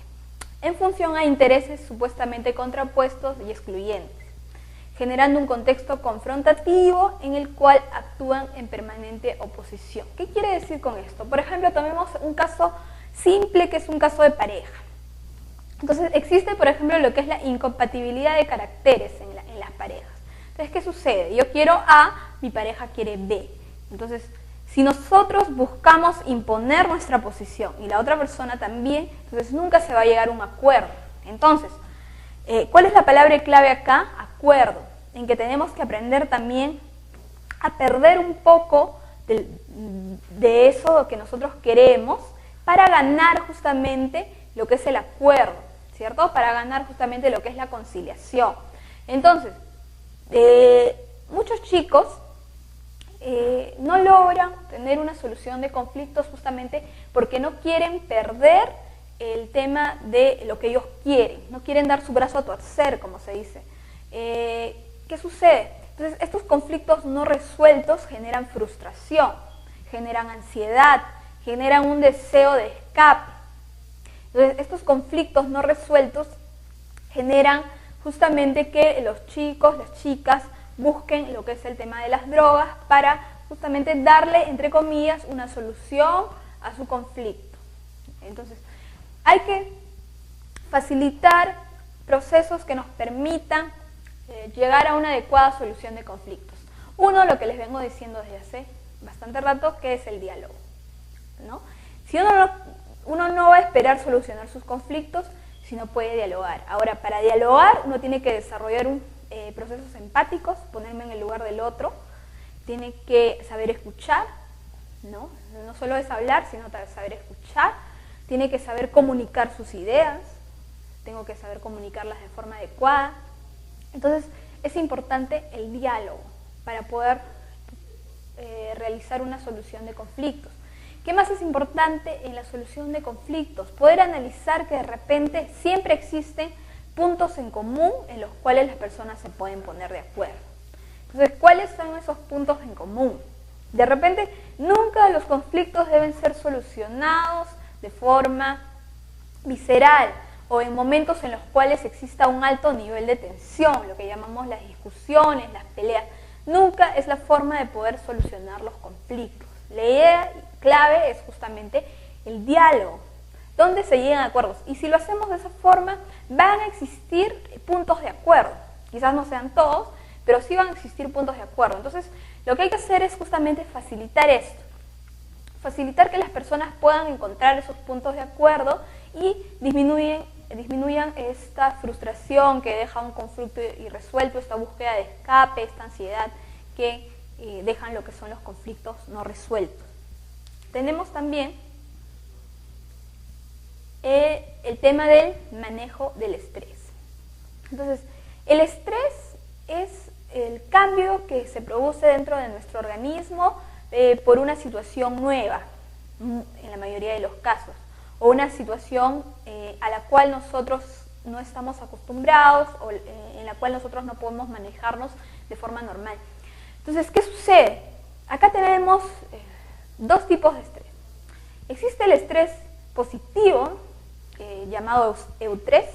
en función a intereses supuestamente contrapuestos y excluyentes, generando un contexto confrontativo en el cual actúan en permanente oposición. ¿Qué quiere decir con esto? Por ejemplo, tomemos un caso simple, que es un caso de pareja. Entonces, existe, por ejemplo, lo que es la incompatibilidad de caracteres en las parejas. Entonces, ¿qué sucede? Yo quiero A, mi pareja quiere B. Entonces, si nosotros buscamos imponer nuestra posición y la otra persona también, entonces nunca se va a llegar a un acuerdo. Entonces, ¿cuál es la palabra clave acá? Acuerdo, en que tenemos que aprender también a perder un poco de eso que nosotros queremos para ganar justamente lo que es el acuerdo, ¿cierto? Para ganar justamente lo que es la conciliación. Entonces, muchos chicos no logran tener una solución de conflictos justamente porque no quieren perder el tema de lo que ellos quieren, no quieren dar su brazo a torcer, como se dice. ¿Qué sucede? Entonces, estos conflictos no resueltos generan frustración, generan ansiedad, generan un deseo de escape. Entonces, estos conflictos no resueltos generan justamente que los chicos, las chicas, busquen lo que es el tema de las drogas para justamente darle, entre comillas, una solución a su conflicto. Entonces, hay que facilitar procesos que nos permitan llegar a una adecuada solución de conflictos. Uno, lo que les vengo diciendo desde hace bastante rato, que es el diálogo, ¿no? Si uno uno no va a esperar solucionar sus conflictos si no puede dialogar. Ahora, para dialogar uno tiene que desarrollar procesos empáticos, ponerme en el lugar del otro, tiene que saber escuchar, ¿no? No solo es hablar, sino saber escuchar, tiene que saber comunicar sus ideas, tengo que saber comunicarlas de forma adecuada. Entonces, es importante el diálogo para poder realizar una solución de conflictos. ¿Qué más es importante en la solución de conflictos? Poder analizar que de repente siempre existen puntos en común en los cuales las personas se pueden poner de acuerdo. Entonces, ¿cuáles son esos puntos en común? De repente, nunca los conflictos deben ser solucionados de forma visceral o en momentos en los cuales exista un alto nivel de tensión, lo que llamamos las discusiones, las peleas. Nunca es la forma de poder solucionar los conflictos. La idea clave es justamente el diálogo, donde se llegan a acuerdos. Y si lo hacemos de esa forma, van a existir puntos de acuerdo. Quizás no sean todos, pero sí van a existir puntos de acuerdo. Entonces, lo que hay que hacer es justamente facilitar esto. Facilitar que las personas puedan encontrar esos puntos de acuerdo y disminuyan esta frustración que deja un conflicto irresuelto, esta búsqueda de escape, esta ansiedad que dejan lo que son los conflictos no resueltos. Tenemos también el tema del manejo del estrés. Entonces, el estrés es el cambio que se produce dentro de nuestro organismo por una situación nueva, en la mayoría de los casos, o una situación a la cual nosotros no estamos acostumbrados o en la cual nosotros no podemos manejarnos de forma normal. Entonces, ¿qué sucede? Acá tenemos dos tipos de estrés. Existe el estrés positivo, llamado eustrés,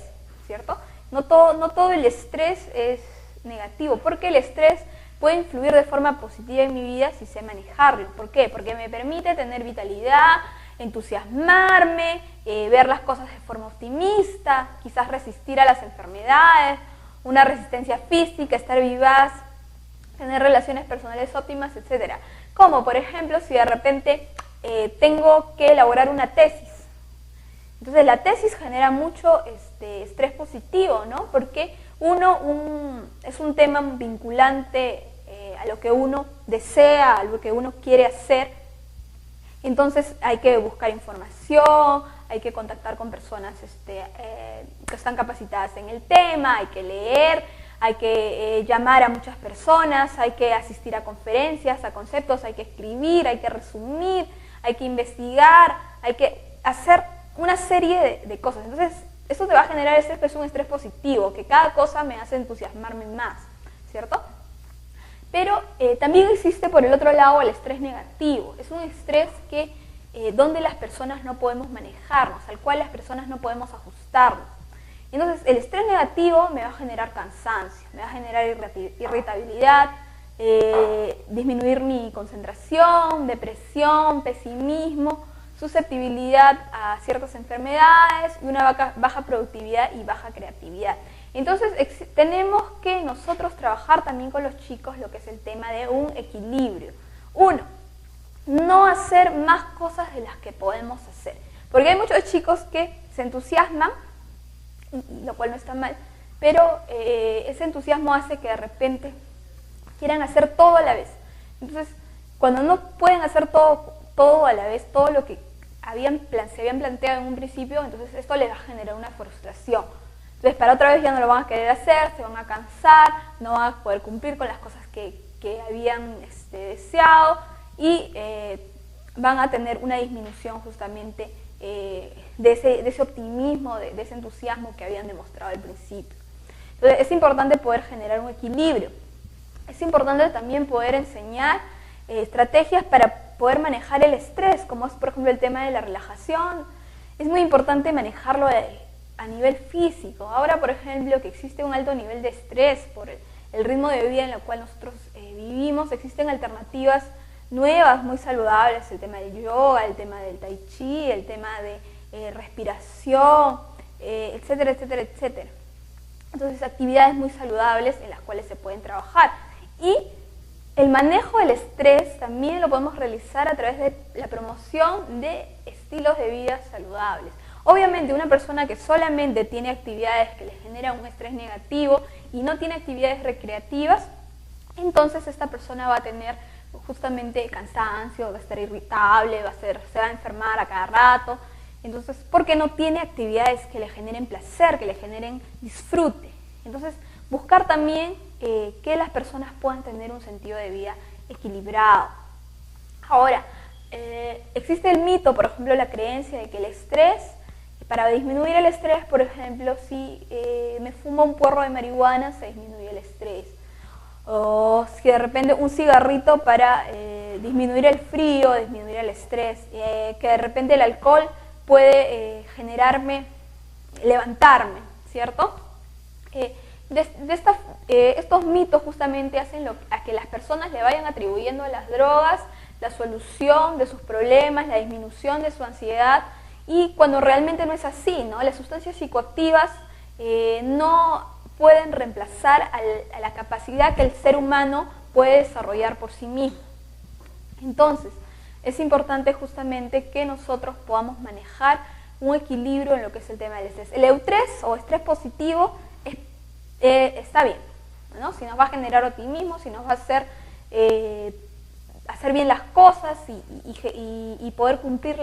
¿cierto? No todo el estrés es negativo, porque el estrés puede influir de forma positiva en mi vida si sé manejarlo. ¿Por qué? Porque me permite tener vitalidad, entusiasmarme, ver las cosas de forma optimista, quizás resistir a las enfermedades, una resistencia física, estar vivaz, tener relaciones personales óptimas, etc. Como, por ejemplo, si de repente tengo que elaborar una tesis. Entonces, la tesis genera mucho estrés positivo, ¿no? Porque es un tema vinculante a lo que uno desea, a lo que uno quiere hacer. Entonces, hay que buscar información, hay que contactar con personas que están capacitadas en el tema, hay que leer, hay que llamar a muchas personas, hay que asistir a conferencias, a conceptos, hay que escribir, hay que resumir, hay que investigar, hay que hacer una serie de cosas. Entonces, esto te va a generar estrés, pero es un estrés positivo, que cada cosa me hace entusiasmarme más, ¿cierto? Pero también existe por el otro lado el estrés negativo. Es un estrés donde las personas no podemos manejarnos, al cual las personas no podemos ajustarnos. Entonces, el estrés negativo me va a generar cansancio, me va a generar irritabilidad, disminuir mi concentración, depresión, pesimismo, susceptibilidad a ciertas enfermedades y una baja productividad y baja creatividad. Entonces, tenemos que nosotros trabajar también con los chicos lo que es el tema de un equilibrio. Uno, no hacer más cosas de las que podemos hacer. Porque hay muchos chicos que se entusiasman, lo cual no está mal, pero ese entusiasmo hace que de repente quieran hacer todo a la vez. Entonces, cuando no pueden hacer todo a la vez, todo lo que se habían planteado en un principio, entonces esto les va a generar una frustración. Entonces, para otra vez ya no lo van a querer hacer, se van a cansar, no van a poder cumplir con las cosas que habían deseado y van a tener una disminución justamente de ese optimismo, de ese entusiasmo que habían demostrado al principio. Entonces, es importante poder generar un equilibrio. Es importante también poder enseñar estrategias para poder manejar el estrés, como es por ejemplo el tema de la relajación. Es muy importante manejarlo a nivel físico. Ahora, por ejemplo, que existe un alto nivel de estrés por el ritmo de vida en el cual nosotros vivimos, existen alternativas nuevas, muy saludables, el tema del yoga, el tema del tai chi, el tema de respiración, etcétera, etcétera, etcétera. Entonces, actividades muy saludables en las cuales se pueden trabajar. Y el manejo del estrés también lo podemos realizar a través de la promoción de estilos de vida saludables. Obviamente una persona que solamente tiene actividades que le generan un estrés negativo y no tiene actividades recreativas, entonces esta persona va a tener justamente cansancio, va a estar irritable, se va a enfermar a cada rato, entonces porque no tiene actividades que le generen placer, que le generen disfrute. Entonces buscar también que las personas puedan tener un sentido de vida equilibrado. Ahora, existe el mito, por ejemplo, la creencia de que el estrés, para disminuir el estrés, por ejemplo, si me fumo un porro de marihuana, se disminuye el estrés. O si de repente un cigarrito para disminuir el frío, disminuir el estrés. Que de repente el alcohol puede generarme, levantarme, ¿cierto? Estos mitos justamente hacen a que las personas le vayan atribuyendo a las drogas la solución de sus problemas, la disminución de su ansiedad, y cuando realmente no es así, ¿no? Las sustancias psicoactivas no pueden reemplazar a la capacidad que el ser humano puede desarrollar por sí mismo. Entonces, es importante justamente que nosotros podamos manejar un equilibrio en lo que es el tema del estrés. El eustrés o estrés positivo está bien, ¿no? Si nos va a generar optimismo, si nos va a hacer bien las cosas y poder cumplir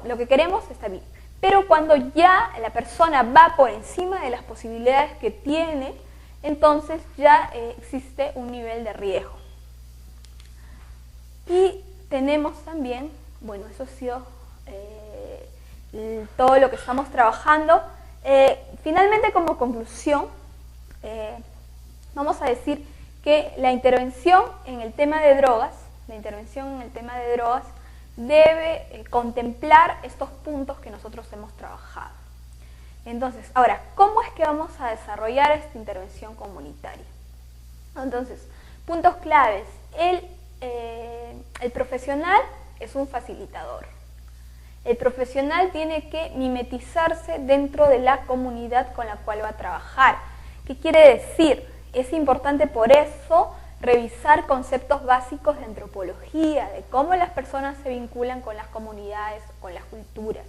lo que queremos, está bien. Pero cuando ya la persona va por encima de las posibilidades que tiene, entonces ya existe un nivel de riesgo. Y tenemos también, bueno, eso ha sido todo lo que estamos trabajando. Finalmente, como conclusión, vamos a decir que la intervención en el tema de drogas, debe contemplar estos puntos que nosotros hemos trabajado. Entonces, ahora, ¿cómo es que vamos a desarrollar esta intervención comunitaria? Entonces, puntos claves. El profesional es un facilitador. El profesional tiene que mimetizarse dentro de la comunidad con la cual va a trabajar. ¿Qué quiere decir? Es importante por eso revisar conceptos básicos de antropología, de cómo las personas se vinculan con las comunidades, con las culturas.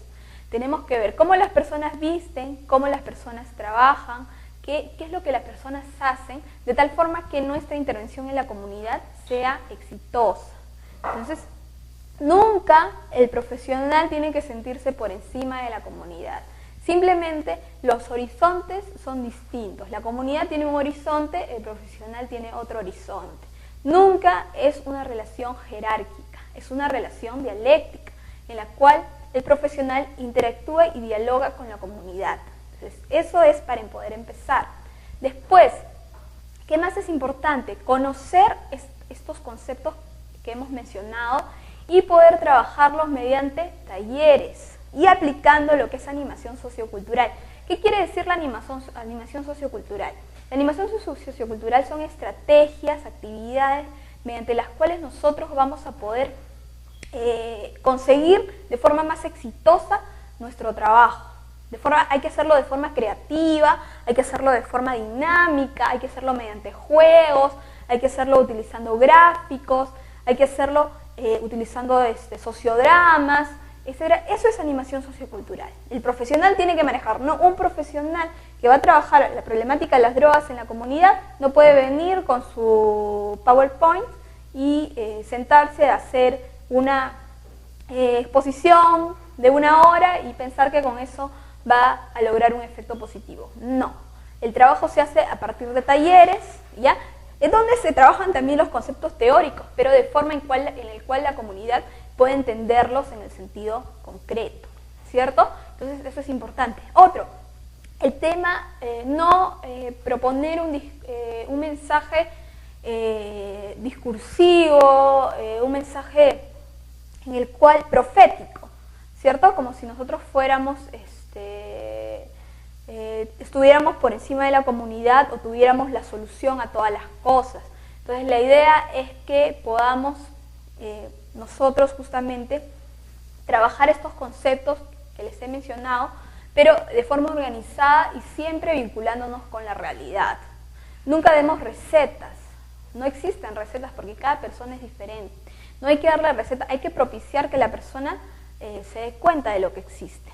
Tenemos que ver cómo las personas visten, cómo las personas trabajan, qué es lo que las personas hacen, de tal forma que nuestra intervención en la comunidad sea exitosa. Entonces, nunca el profesional tiene que sentirse por encima de la comunidad. Simplemente los horizontes son distintos. La comunidad tiene un horizonte, el profesional tiene otro horizonte. Nunca es una relación jerárquica, es una relación dialéctica en la cual el profesional interactúa y dialoga con la comunidad. Entonces, eso es para poder empezar. Después, ¿qué más es importante? Conocer estos conceptos que hemos mencionado y poder trabajarlos mediante talleres y aplicando lo que es animación sociocultural. ¿Qué quiere decir la animación sociocultural? La animación sociocultural son estrategias, actividades mediante las cuales nosotros vamos a poder conseguir de forma más exitosa nuestro trabajo. Hay que hacerlo de forma creativa, hay que hacerlo de forma dinámica, hay que hacerlo mediante juegos, hay que hacerlo utilizando gráficos, hay que hacerlo utilizando sociodramas. Eso es animación sociocultural. El profesional tiene que manejar, no un profesional que va a trabajar la problemática de las drogas en la comunidad, no puede venir con su PowerPoint y sentarse a hacer una exposición de 1 hora y pensar que con eso va a lograr un efecto positivo. No, el trabajo se hace a partir de talleres, ¿ya? En donde se trabajan también los conceptos teóricos, pero de forma en el cual la comunidad puede entenderlos en el sentido concreto, ¿cierto? Entonces eso es importante. Otro, el tema no proponer un mensaje discursivo, un mensaje en el cual profético, ¿cierto? Como si nosotros fuéramos, estuviéramos por encima de la comunidad o tuviéramos la solución a todas las cosas. Entonces la idea es que podamos nosotros justamente trabajar estos conceptos que les he mencionado, pero de forma organizada y siempre vinculándonos con la realidad. Nunca demos recetas, no existen recetas porque cada persona es diferente. No hay que darle receta, hay que propiciar que la persona se dé cuenta de lo que existe.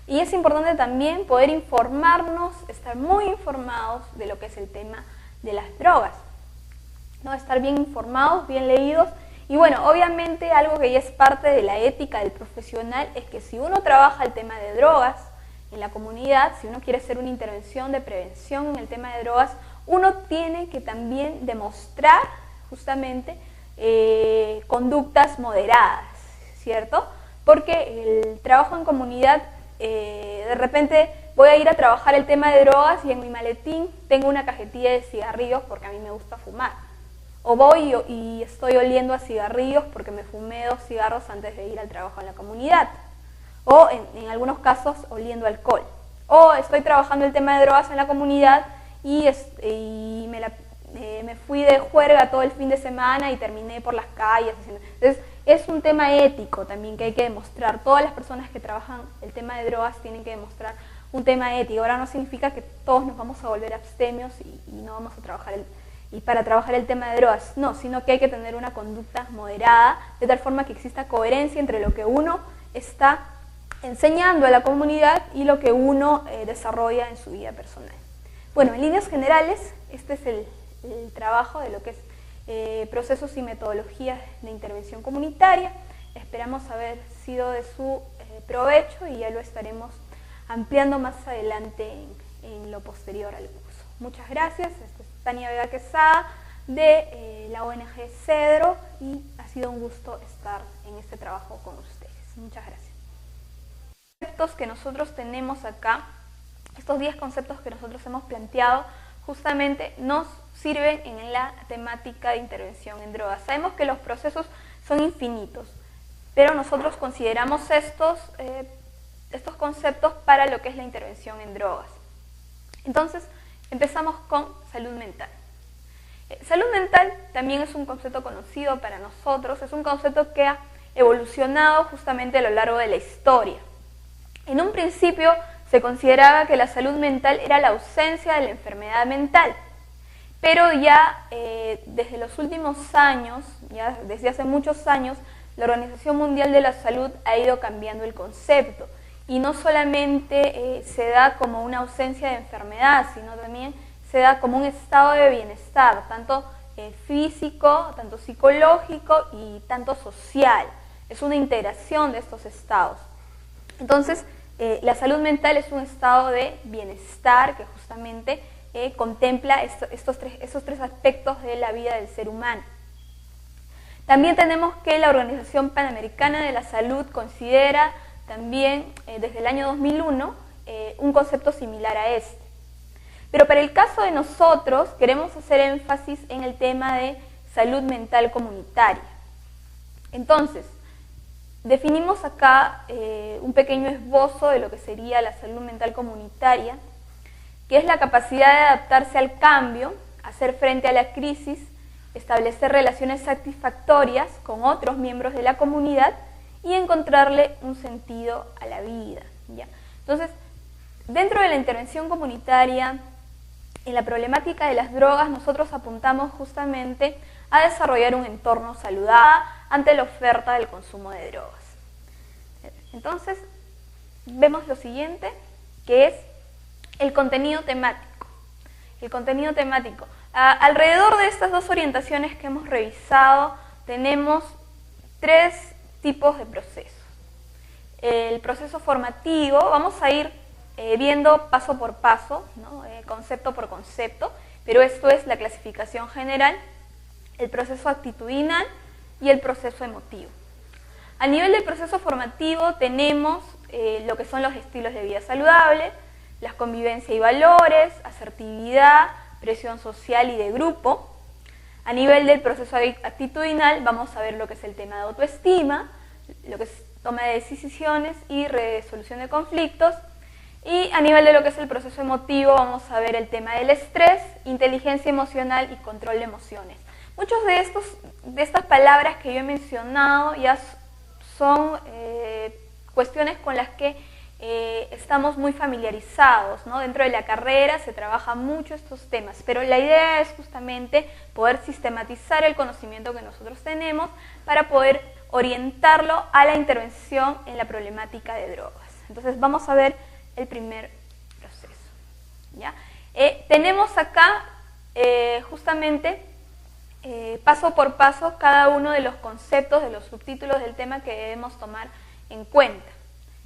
Y es importante también poder informarnos, estar muy informados de lo que es el tema de las drogas, ¿no? Estar bien informados, bien leídos. Y bueno, obviamente algo que ya es parte de la ética del profesional es que si uno trabaja el tema de drogas en la comunidad, si uno quiere hacer una intervención de prevención en el tema de drogas, uno tiene que también demostrar justamente conductas moderadas, ¿cierto? Porque el trabajo en comunidad, de repente voy a ir a trabajar el tema de drogas y en mi maletín tengo una cajetilla de cigarrillos porque a mí me gusta fumar. O voy y estoy oliendo a cigarrillos porque me fumé 2 cigarros antes de ir al trabajo en la comunidad. O en algunos casos oliendo alcohol. O estoy trabajando el tema de drogas en la comunidad y me fui de juerga todo el fin de semana y terminé por las calles. Entonces, es un tema ético también que hay que demostrar. Todas las personas que trabajan el tema de drogas tienen que demostrar un tema ético. Ahora no significa que todos nos vamos a volver abstemios y no vamos a trabajar para trabajar el tema de drogas. No, sino que hay que tener una conducta moderada, de tal forma que exista coherencia entre lo que uno está enseñando a la comunidad y lo que uno desarrolla en su vida personal. Bueno, en líneas generales, este es el trabajo de lo que es procesos y metodologías de intervención comunitaria. Esperamos haber sido de su provecho y ya lo estaremos ampliando más adelante en lo posterior al curso. Muchas gracias. Esta es Tania Vega Quesada de la ONG Cedro y ha sido un gusto estar en este trabajo con ustedes. Muchas gracias. Los conceptos que nosotros tenemos acá, estos 10 conceptos que nosotros hemos planteado, justamente nos sirven en la temática de intervención en drogas. Sabemos que los procesos son infinitos, pero nosotros consideramos estos conceptos para lo que es la intervención en drogas. Entonces, empezamos con salud mental. Salud mental también es un concepto conocido para nosotros, es un concepto que ha evolucionado justamente a lo largo de la historia. En un principio se consideraba que la salud mental era la ausencia de la enfermedad mental, pero ya desde los últimos años, ya desde hace muchos años, la Organización Mundial de la Salud ha ido cambiando el concepto y no solamente se da como una ausencia de enfermedad, sino también se da como un estado de bienestar, tanto físico, tanto psicológico y tanto social. Es una integración de estos estados. Entonces, la salud mental es un estado de bienestar que justamente contempla esos tres aspectos de la vida del ser humano. También tenemos que la Organización Panamericana de la Salud considera también desde el año 2001 un concepto similar a este. Pero para el caso de nosotros queremos hacer énfasis en el tema de salud mental comunitaria. Entonces, definimos acá un pequeño esbozo de lo que sería la salud mental comunitaria, que es la capacidad de adaptarse al cambio, hacer frente a la crisis, establecer relaciones satisfactorias con otros miembros de la comunidad y encontrarle un sentido a la vida, ¿ya? Entonces, dentro de la intervención comunitaria, en la problemática de las drogas, nosotros apuntamos justamente a desarrollar un entorno saludable ante la oferta del consumo de drogas. Entonces, vemos lo siguiente, que es el contenido temático. El contenido temático. Alrededor de estas 2 orientaciones que hemos revisado, tenemos 3 tipos de procesos. El proceso formativo, vamos a ir viendo paso por paso, ¿no? Concepto por concepto, pero esto es la clasificación general, el proceso actitudinal y el proceso emotivo. A nivel del proceso formativo tenemos lo que son los estilos de vida saludable, la convivencia y valores, asertividad, presión social y de grupo. A nivel del proceso actitudinal vamos a ver lo que es el tema de autoestima, lo que es toma de decisiones y resolución de conflictos. Y a nivel de lo que es el proceso emotivo vamos a ver el tema del estrés, inteligencia emocional y control de emociones. Muchos de estas palabras que yo he mencionado ya son cuestiones con las que estamos muy familiarizados, ¿no? Dentro de la carrera se trabaja mucho estos temas, pero la idea es justamente poder sistematizar el conocimiento que nosotros tenemos para poder orientarlo a la intervención en la problemática de drogas. Entonces vamos a ver el primer proceso, ¿ya? Tenemos acá justamente paso por paso cada uno de los conceptos, de los subtítulos del tema que debemos tomar en cuenta.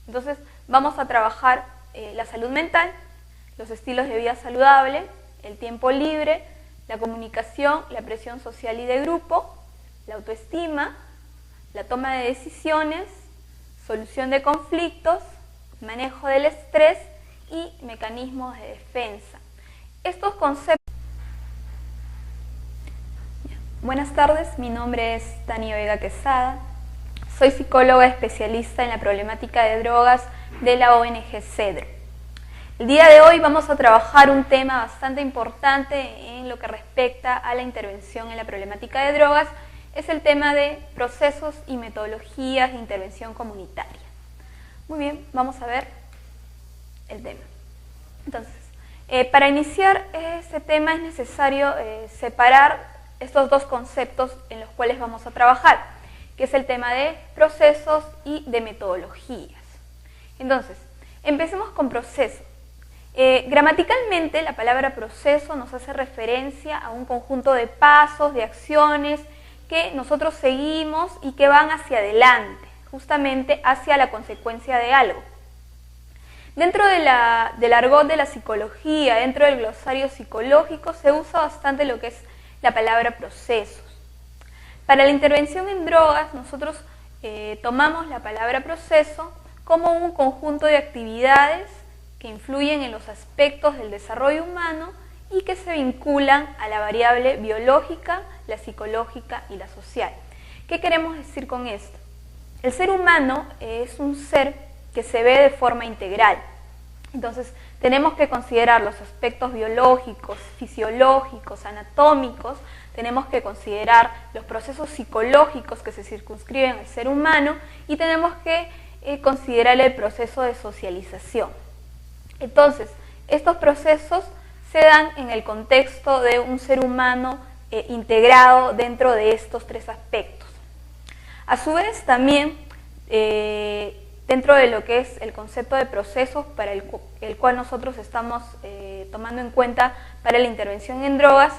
Entonces vamos a trabajar la salud mental, los estilos de vida saludable, el tiempo libre, la comunicación, la presión social y de grupo, la autoestima, la toma de decisiones, solución de conflictos, manejo del estrés y mecanismos de defensa. Estos conceptos... Buenas tardes, mi nombre es Tania Vega Quesada, soy psicóloga especialista en la problemática de drogas de la ONG CEDRO. El día de hoy vamos a trabajar un tema bastante importante en lo que respecta a la intervención en la problemática de drogas, es el tema de procesos y metodologías de intervención comunitaria. Muy bien, vamos a ver el tema. Entonces, para iniciar este tema es necesario separar estos dos conceptos en los cuales vamos a trabajar, que es el tema de procesos y de metodologías. Entonces, empecemos con proceso. Gramaticalmente, la palabra proceso nos hace referencia a un conjunto de pasos, de acciones que nosotros seguimos y que van hacia adelante, justamente hacia la consecuencia de algo. Dentro del argot de la psicología, dentro del glosario psicológico, se usa bastante lo que es la palabra procesos. Para la intervención en drogas, nosotros tomamos la palabra proceso como un conjunto de actividades que influyen en los aspectos del desarrollo humano y que se vinculan a la variable biológica, la psicológica y la social. ¿Qué queremos decir con esto? El ser humano es un ser que se ve de forma integral. Entonces, tenemos que considerar los aspectos biológicos, fisiológicos, anatómicos, tenemos que considerar los procesos psicológicos que se circunscriben al ser humano y tenemos que considerar el proceso de socialización. Entonces, estos procesos se dan en el contexto de un ser humano integrado dentro de estos tres aspectos. A su vez, también dentro de lo que es el concepto de procesos para el cual nosotros estamos tomando en cuenta para la intervención en drogas,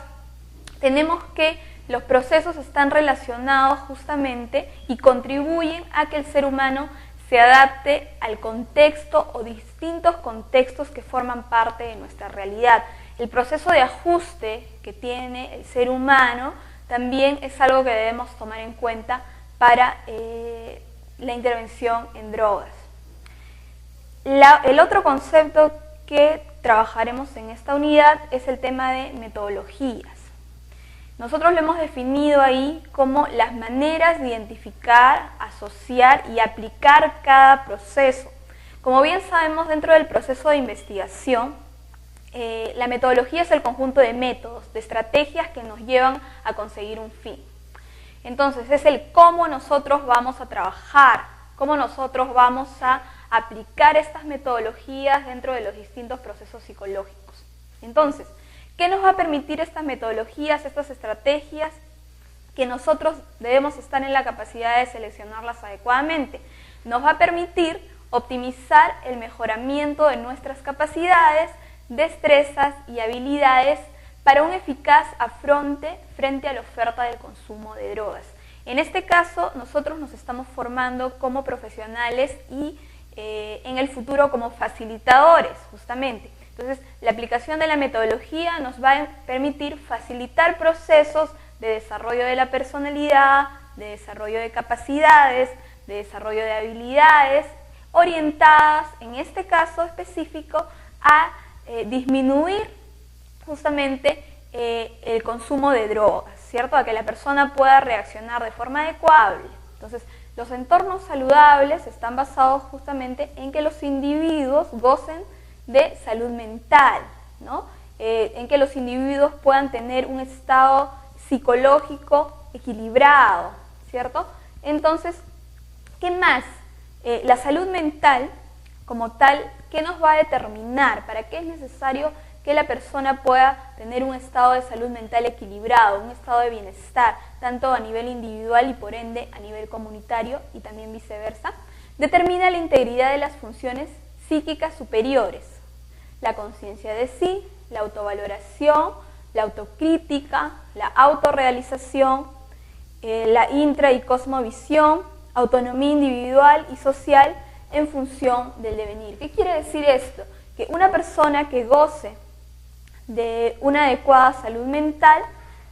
tenemos que los procesos están relacionados justamente y contribuyen a que el ser humano se adapte al contexto o distintos contextos que forman parte de nuestra realidad. El proceso de ajuste que tiene el ser humano también es algo que debemos tomar en cuenta para la intervención en drogas. El otro concepto que trabajaremos en esta unidad es el tema de metodologías. Nosotros lo hemos definido ahí como las maneras de identificar, asociar y aplicar cada proceso. Como bien sabemos, dentro del proceso de investigación, la metodología es el conjunto de métodos, de estrategias que nos llevan a conseguir un fin. Entonces, es el cómo nosotros vamos a trabajar, cómo nosotros vamos a aplicar estas metodologías dentro de los distintos procesos psicológicos. Entonces, ¿qué nos va a permitir estas metodologías, estas estrategias? Que nosotros debemos estar en la capacidad de seleccionarlas adecuadamente. Nos va a permitir optimizar el mejoramiento de nuestras capacidades, destrezas y habilidades para un eficaz afronte frente a la oferta del consumo de drogas. En este caso, nosotros nos estamos formando como profesionales y en el futuro como facilitadores, justamente. Entonces, la aplicación de la metodología nos va a permitir facilitar procesos de desarrollo de la personalidad, de desarrollo de capacidades, de desarrollo de habilidades, orientadas, en este caso específico, a disminuir justamente el consumo de drogas, ¿cierto? A que la persona pueda reaccionar de forma adecuada. Entonces, los entornos saludables están basados justamente en que los individuos gocen de salud mental, ¿no? En que los individuos puedan tener un estado psicológico equilibrado, ¿cierto? Entonces, ¿qué más? La salud mental como tal, ¿qué nos va a determinar? ¿Para qué es necesario que la persona pueda tener un estado de salud mental equilibrado, un estado de bienestar, tanto a nivel individual y por ende a nivel comunitario y también viceversa, determina la integridad de las funciones psíquicas superiores, la conciencia de sí, la autovaloración, la autocrítica, la autorrealización, la intra y cosmovisión, autonomía individual y social en función del devenir. ¿Qué quiere decir esto? Que una persona que goce de una adecuada salud mental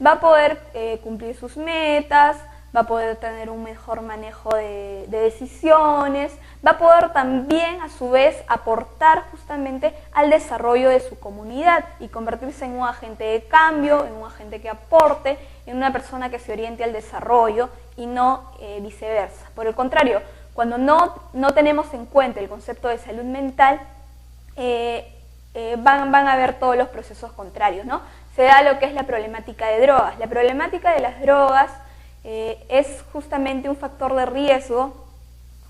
va a poder cumplir sus metas, va a poder tener un mejor manejo de decisiones, va a poder también a su vez aportar justamente al desarrollo de su comunidad y convertirse en un agente de cambio, en un agente que aporte, en una persona que se oriente al desarrollo y no viceversa. Por el contrario, cuando no tenemos en cuenta el concepto de salud mental, van a haber todos los procesos contrarios, ¿no? Se da lo que es la problemática de drogas. La problemática de las drogas es justamente un factor de riesgo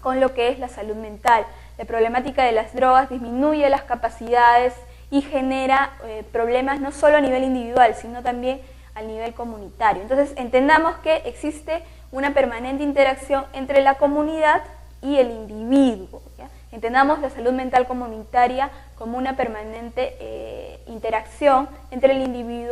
con lo que es la salud mental. La problemática de las drogas disminuye las capacidades y genera problemas no solo a nivel individual, sino también a nivel comunitario. Entonces, entendamos que existe una permanente interacción entre la comunidad y el individuo, ¿ya? Entendamos la salud mental comunitaria como una permanente interacción entre el individuo